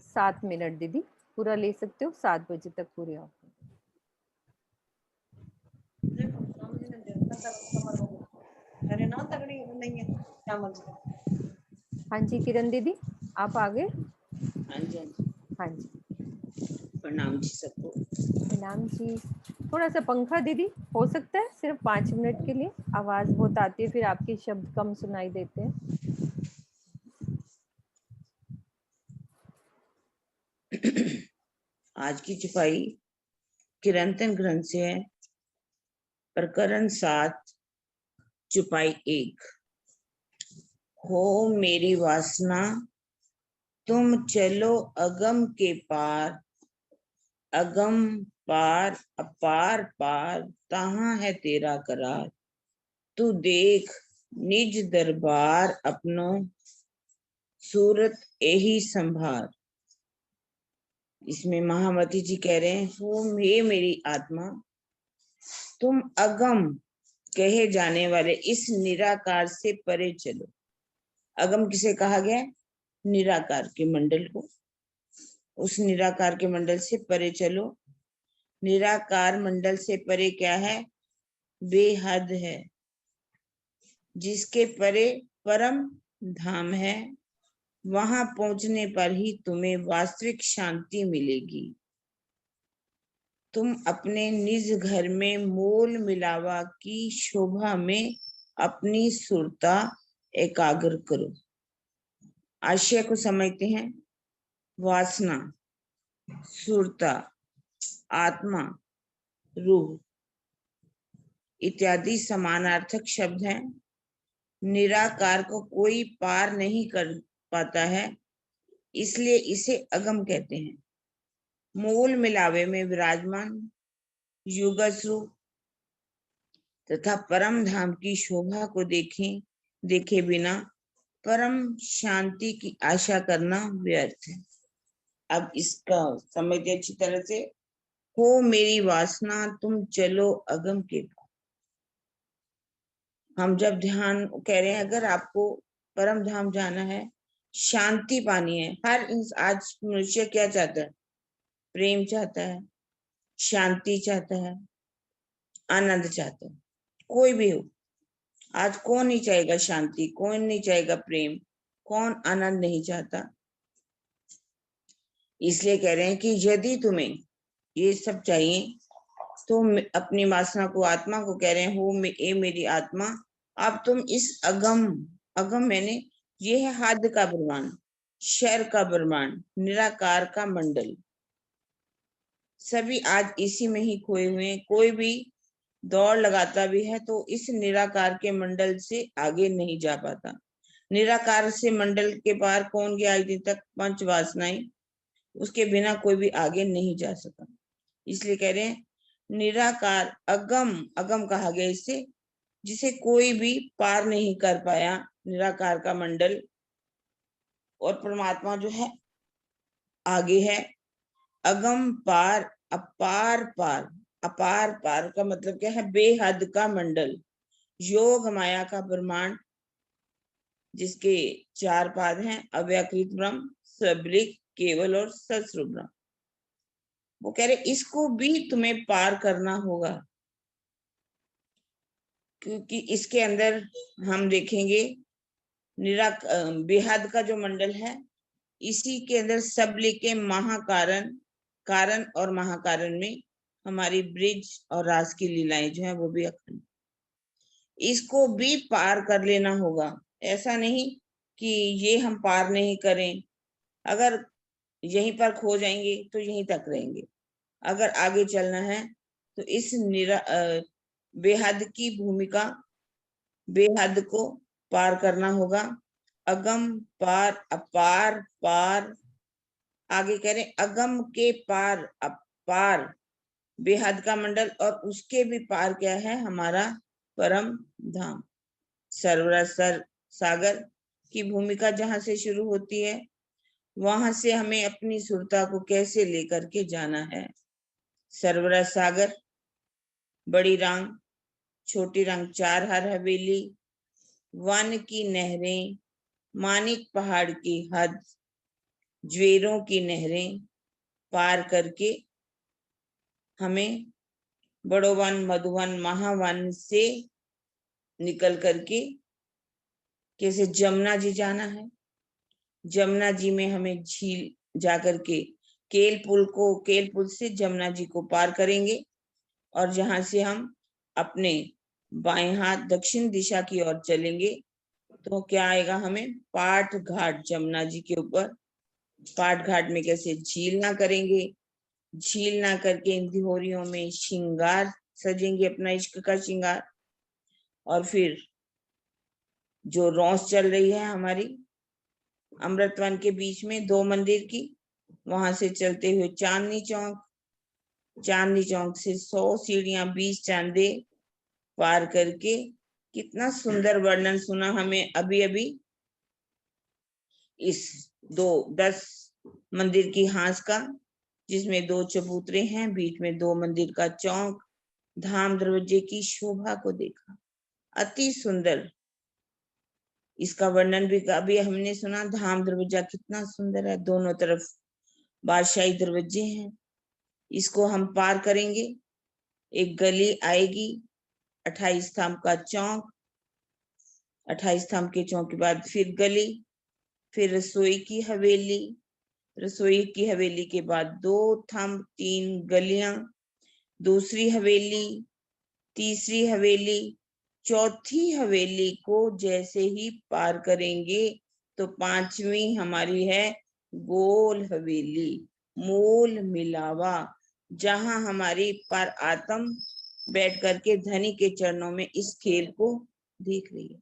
7 मिनट, दीदी पूरा ले सकते हो, 7 बजे तक पूरे आओ। हाँ जी किरण दीदी आप आ गए? हाँ जी हाँ जी, हाँ जी प्रणाम जी सबको। प्रणाम जी। थोड़ा सा पंखा दीदी हो सकता है, सिर्फ 5 मिनट के लिए, आवाज बहुत आती है, फिर आपके शब्द कम सुनाई देते हैं। आज की छपाई किरंतन ग्रंथ से है, प्रकरण 7 छपाई 1। हो मेरी वासना तुम चलो अगम के पार, अगम पार अपार पार तहाँ है तेरा करार, तू देख निज दरबार अपनो सूरत यही संभार। इसमें महामती जी कह रहे हैं, हो हे मेरी आत्मा तुम अगम कहे जाने वाले इस निराकार से परे चलो। अगम किसे कहा गया? निराकार के मंडल को। उस निराकार के मंडल से परे चलो। निराकार मंडल से परे क्या है? बेहद है, जिसके परे परम धाम है। वहां पहुंचने पर ही तुम्हें वास्तविक शांति मिलेगी। तुम अपने निज घर में मोल मिलावा की शोभा में अपनी सुरता एकाग्र करो। आशय को समझते हैं। वासना, सुरता, आत्मा, रूह इत्यादि समानार्थक शब्द हैं। निराकार को कोई पार नहीं कर पाता है, इसलिए इसे अगम कहते हैं। मूल मिलावे में विराजमान युगज रूप तथा परम धाम की शोभा को देखे बिना परम शांति की आशा करना व्यर्थ है। अब इसका समझिए अच्छी तरह से। हो मेरी वासना तुम चलो अगम के पार। हम जब ध्यान कह रहे हैं, अगर आपको परम धाम जाना है, शांति पानी है, आज मनुष्य क्या चाहता है? प्रेम चाहता है, शांति चाहता है, आनंद चाहता है, कोई भी हो। आज कौन नहीं चाहेगा शांति, कौन नहीं चाहेगा प्रेम, कौन आनंद नहीं चाहता। इसलिए कह रहे हैं कि यदि तुम्हें ये सब चाहिए तो अपनी वासना को, आत्मा को कह रहे हैं, हो ए मेरी आत्मा, अब तुम इस अगम, अगम मैंने ये है हद का ब्रह्मांड, शर का ब्रह्मांड, निराकार का मंडल, सभी आज इसी में ही खोए हुए हैं। कोई भी दौड़ लगाता भी है तो इस निराकार के मंडल से आगे नहीं जा पाता। निराकार से मंडल के पार कौन गया आज दिन तक? पंच वासनाएं, उसके बिना कोई भी आगे नहीं जा सका। इसलिए कह रहे हैं निराकार, अगम, अगम कहा गया इससे जिसे कोई भी पार नहीं कर पाया, निराकार का मंडल। और परमात्मा जो है आगे है, अगम पार, अपार पार। अपार पार का मतलब क्या है? बेहद का मंडल, योग माया का ब्रह्मांड, जिसके 4 पाद हैं, अव्याकृत ब्रह्म, सबलिक, केवल और सस्वरूप ब्रह्म। वो कह रहे इसको भी तुम्हें पार करना होगा, क्योंकि इसके अंदर हम देखेंगे बेहद का जो मंडल है, इसी के अंदर सबलिक के महाकारण, कारण और महाकारण में हमारी ब्रिज और रास की लीलाएं जो है वो भी अखंड। इसको भी पार कर लेना होगा। ऐसा नहीं कि ये हम पार नहीं करें, अगर यहीं पर खो जाएंगे तो यहीं तक रहेंगे। अगर आगे चलना है तो इस बेहद की भूमिका, बेहद को पार करना होगा। अगम पार, अपार पार, आगे कह रहे अगम के पार, अपार, बेहद का मंडल, और उसके भी पार क्या है? हमारा परम धाम। सर्वरसर सागर की भूमिका जहां से शुरू होती है, वहां से हमें अपनी सुरता को कैसे लेकर के जाना है। सर्वरस सागर, बड़ी रांग, छोटी रांग, 4 हर हवेली, वन की नहरें, मानिक पहाड़ की हद, ज्वेरों की नहरें पार करके हमें बड़ोवन, मधुवन, महावन से निकल करके कैसे जमुना जी जाना है। जमुना जी में हमें झील जाकर के केल पुल से जमुना जी को पार करेंगे, और जहां से हम अपने बाएं हाथ दक्षिण दिशा की ओर चलेंगे तो क्या आएगा? हमें पाट घाट, जमुना जी के ऊपर पाट घाट में कैसे झील ना करेंगे, झील ना करके इन दिहोरियों में श्रृंगार सजेंगे, अपना इश्क का श्रृंगार। और फिर जो रौस चल रही है हमारी अमृतवन के बीच में 2 मंदिर की, वहां से चलते हुए चांदनी चौक, चांदनी चौक से 100 सीढ़ियां 20 चांदे पार करके, कितना सुंदर वर्णन सुना हमें अभी अभी इस 10 मंदिर की हांस का, जिसमें 2 चबूतरे हैं, बीच में 2 मंदिर का चौक, धाम दरवाजे की शोभा को देखा, अति सुंदर। इसका वर्णन भी अभी हमने सुना, धाम दरवाजा कितना सुंदर है, दोनों तरफ बादशाही दरवाजे हैं। इसको हम पार करेंगे, एक गली आएगी, 28 स्तंभ का चौक, 28 स्तंभ के चौक के बाद फिर गली, फिर रसोई की हवेली, रसोई की हवेली के बाद 2 थंब, 3 गलियां, दूसरी हवेली, तीसरी हवेली, चौथी हवेली को जैसे ही पार करेंगे तो 5वीं हमारी है गोल हवेली, मूल मिलावा, जहां हमारी पर आत्म बैठ करके धनी के चरणों में इस खेल को देख रही है।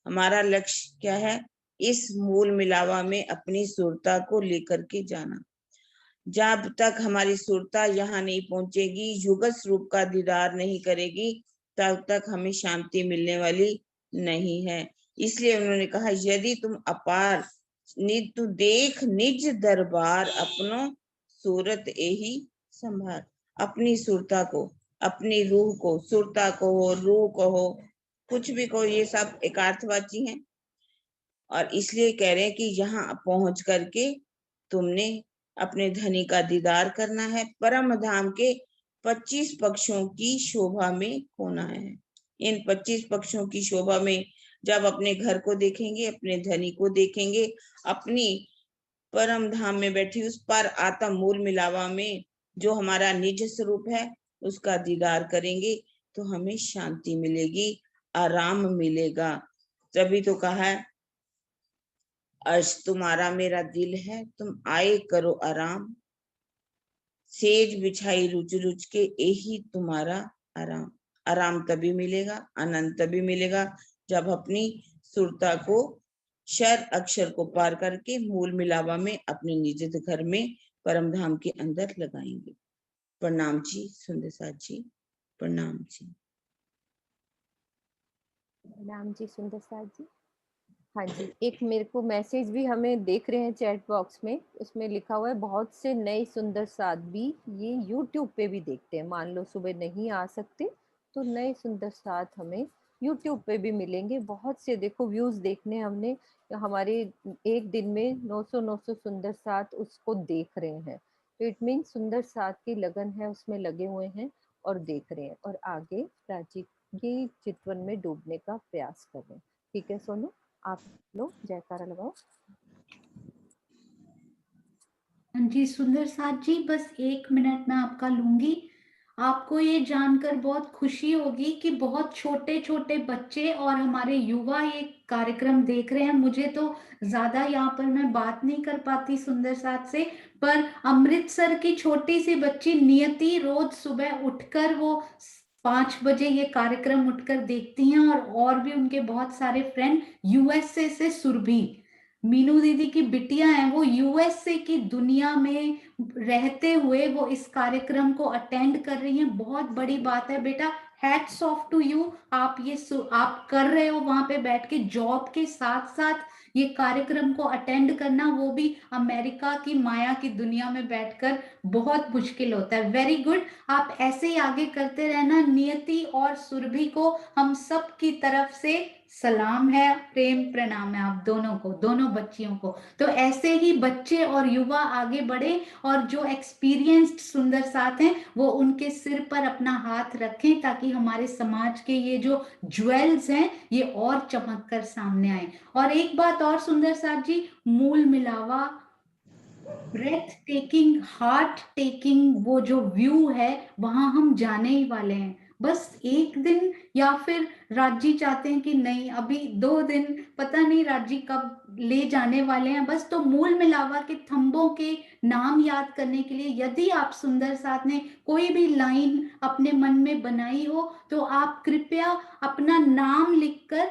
हमारा लक्ष्य क्या है? इस मूल मिलावा में अपनी सुरता को लेकर के जाना। जब तक हमारी सुरता यहाँ नहीं पहुंचेगी, युगत स्वरूप का दीदार नहीं करेगी, तब तक हमें शांति मिलने वाली नहीं है। इसलिए उन्होंने कहा यदि तुम अपार तू देख निज दरबार अपनो सूरत यही संभाल। अपनी सुरता को, अपनी रूह को, सुरता को हो, रूह को हो, कुछ भी कहो, ये सब एकार्थवाची हैं। और इसलिए कह रहे हैं कि यहाँ पहुंच करके तुमने अपने धनी का दीदार करना है, परम धाम के 25 पक्षों की शोभा में खोना है। इन 25 पक्षों की शोभा में जब अपने घर को देखेंगे, अपने धनी को देखेंगे, अपनी परम धाम में बैठी उस पर आत्म मूल मिलावा में जो हमारा निज स्वरूप है उसका दीदार करेंगे तो हमें शांति मिलेगी, आराम मिलेगा। तभी तो कहा है, अर्श तुम्हारा मेरा दिल है, तुम आए करो आराम, सेज बिछाई रुच रुच के यही तुम्हारा आराम। आराम तभी मिलेगा, आनंद तभी मिलेगा जब अपनी सुरता को, शर अक्षर को पार करके मूल मिलावा में अपने निज घर में परम धाम के अंदर लगाएंगे। प्रणाम जी सुंदर साथ जी, प्रणाम जी। प्रणाम जी सुंदर साथ जी। हाँ जी, एक मेरे को मैसेज भी हमें देख रहे हैं चैट बॉक्स में, उसमें लिखा हुआ है बहुत से नए सुंदर साथ भी ये YouTube पे भी देखते हैं। मान लो सुबह नहीं आ सकते तो नए सुंदर साथ हमें YouTube पे भी मिलेंगे। बहुत से देखो व्यूज देखने हमने, हमारे एक दिन में 900 सुंदर साथ उसको देख रहे हैं, तो इट मीन सुंदर साथ की लगन है, उसमें लगे हुए हैं और देख रहे हैं और आगे प्राची की चितवन में डूबने का प्रयास कर रहे हैं। ठीक है सोनू, आप लोग जयकारा लगाओ। जी सुंदर साथ जी, बस 1 मिनट मैं आपका लूंगी। आपको ये जानकर बहुत खुशी होगी कि बहुत छोटे छोटे बच्चे और हमारे युवा ये कार्यक्रम देख रहे हैं। मुझे तो ज्यादा यहाँ पर मैं बात नहीं कर पाती सुंदर साथ से, पर अमृतसर की छोटी सी बच्ची नियति रोज सुबह उठकर वो 5 बजे ये कार्यक्रम उठकर देखती हैं, और भी उनके बहुत सारे फ्रेंड। यूएसए से सुरभि, मीनू दीदी की बिटिया हैं, वो यूएसए की दुनिया में रहते हुए वो इस कार्यक्रम को अटेंड कर रही हैं। बहुत बड़ी बात है बेटा, हैट्स ऑफ टू यू। आप ये आप कर रहे हो वहां पे बैठ के, जॉब के साथ साथ ये कार्यक्रम को अटेंड करना, वो भी अमेरिका की माया की दुनिया में बैठकर, बहुत मुश्किल होता है। वेरी गुड, आप ऐसे ही आगे करते रहना। नियति और सुरभि को हम सब की तरफ से सलाम है, प्रेम प्रणाम है आप दोनों को, दोनों बच्चियों को। तो ऐसे ही बच्चे और युवा आगे बढ़े, और जो एक्सपीरियंस्ड सुंदर साथ हैं वो उनके सिर पर अपना हाथ रखें, ताकि हमारे समाज के ये जो ज्वेल्स हैं ये और चमक कर सामने आए। और एक बात और सुंदर साथ जी, मूल मिलावा ब्रेथ टेकिंग, हार्ट टेकिंग वो जो व्यू है, वहां हम जाने ही वाले हैं। बस एक दिन, या फिर राजी चाहते हैं कि नहीं अभी 2 दिन, पता नहीं राजी कब ले जाने वाले हैं। बस तो मूल मिलावा के थंबों के नाम याद करने के लिए, यदि आप सुंदर साथ ने कोई भी लाइन अपने मन में बनाई हो तो आप कृपया अपना नाम लिखकर,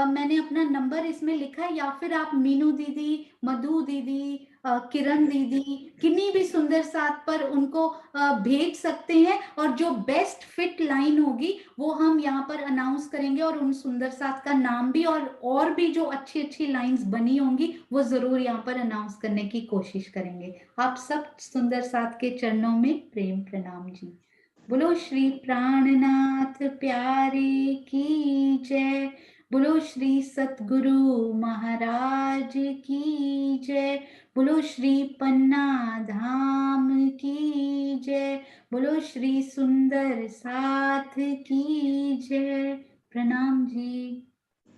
मैंने अपना नंबर इसमें लिखा है, या फिर आप मीनू दीदी, मधु दीदी, किरण दीदी, किन्हीं भी सुंदर साथ पर उनको भेज सकते हैं, और जो बेस्ट फिट लाइन होगी वो हम यहाँ पर अनाउंस करेंगे, और उन सुंदर साथ का नाम भी, और भी जो अच्छी अच्छी लाइंस बनी होंगी वो जरूर यहाँ पर अनाउंस करने की कोशिश करेंगे। आप सब सुंदर साथ के चरणों में प्रेम प्रणाम जी। बोलो श्री प्राणनाथ प्यारे की जय, बोलो श्री सतगुरु महाराज की जय, बोलो श्री पन्ना धाम की जय, बोलो श्री सुंदर साथ की जय। प्रणाम जी।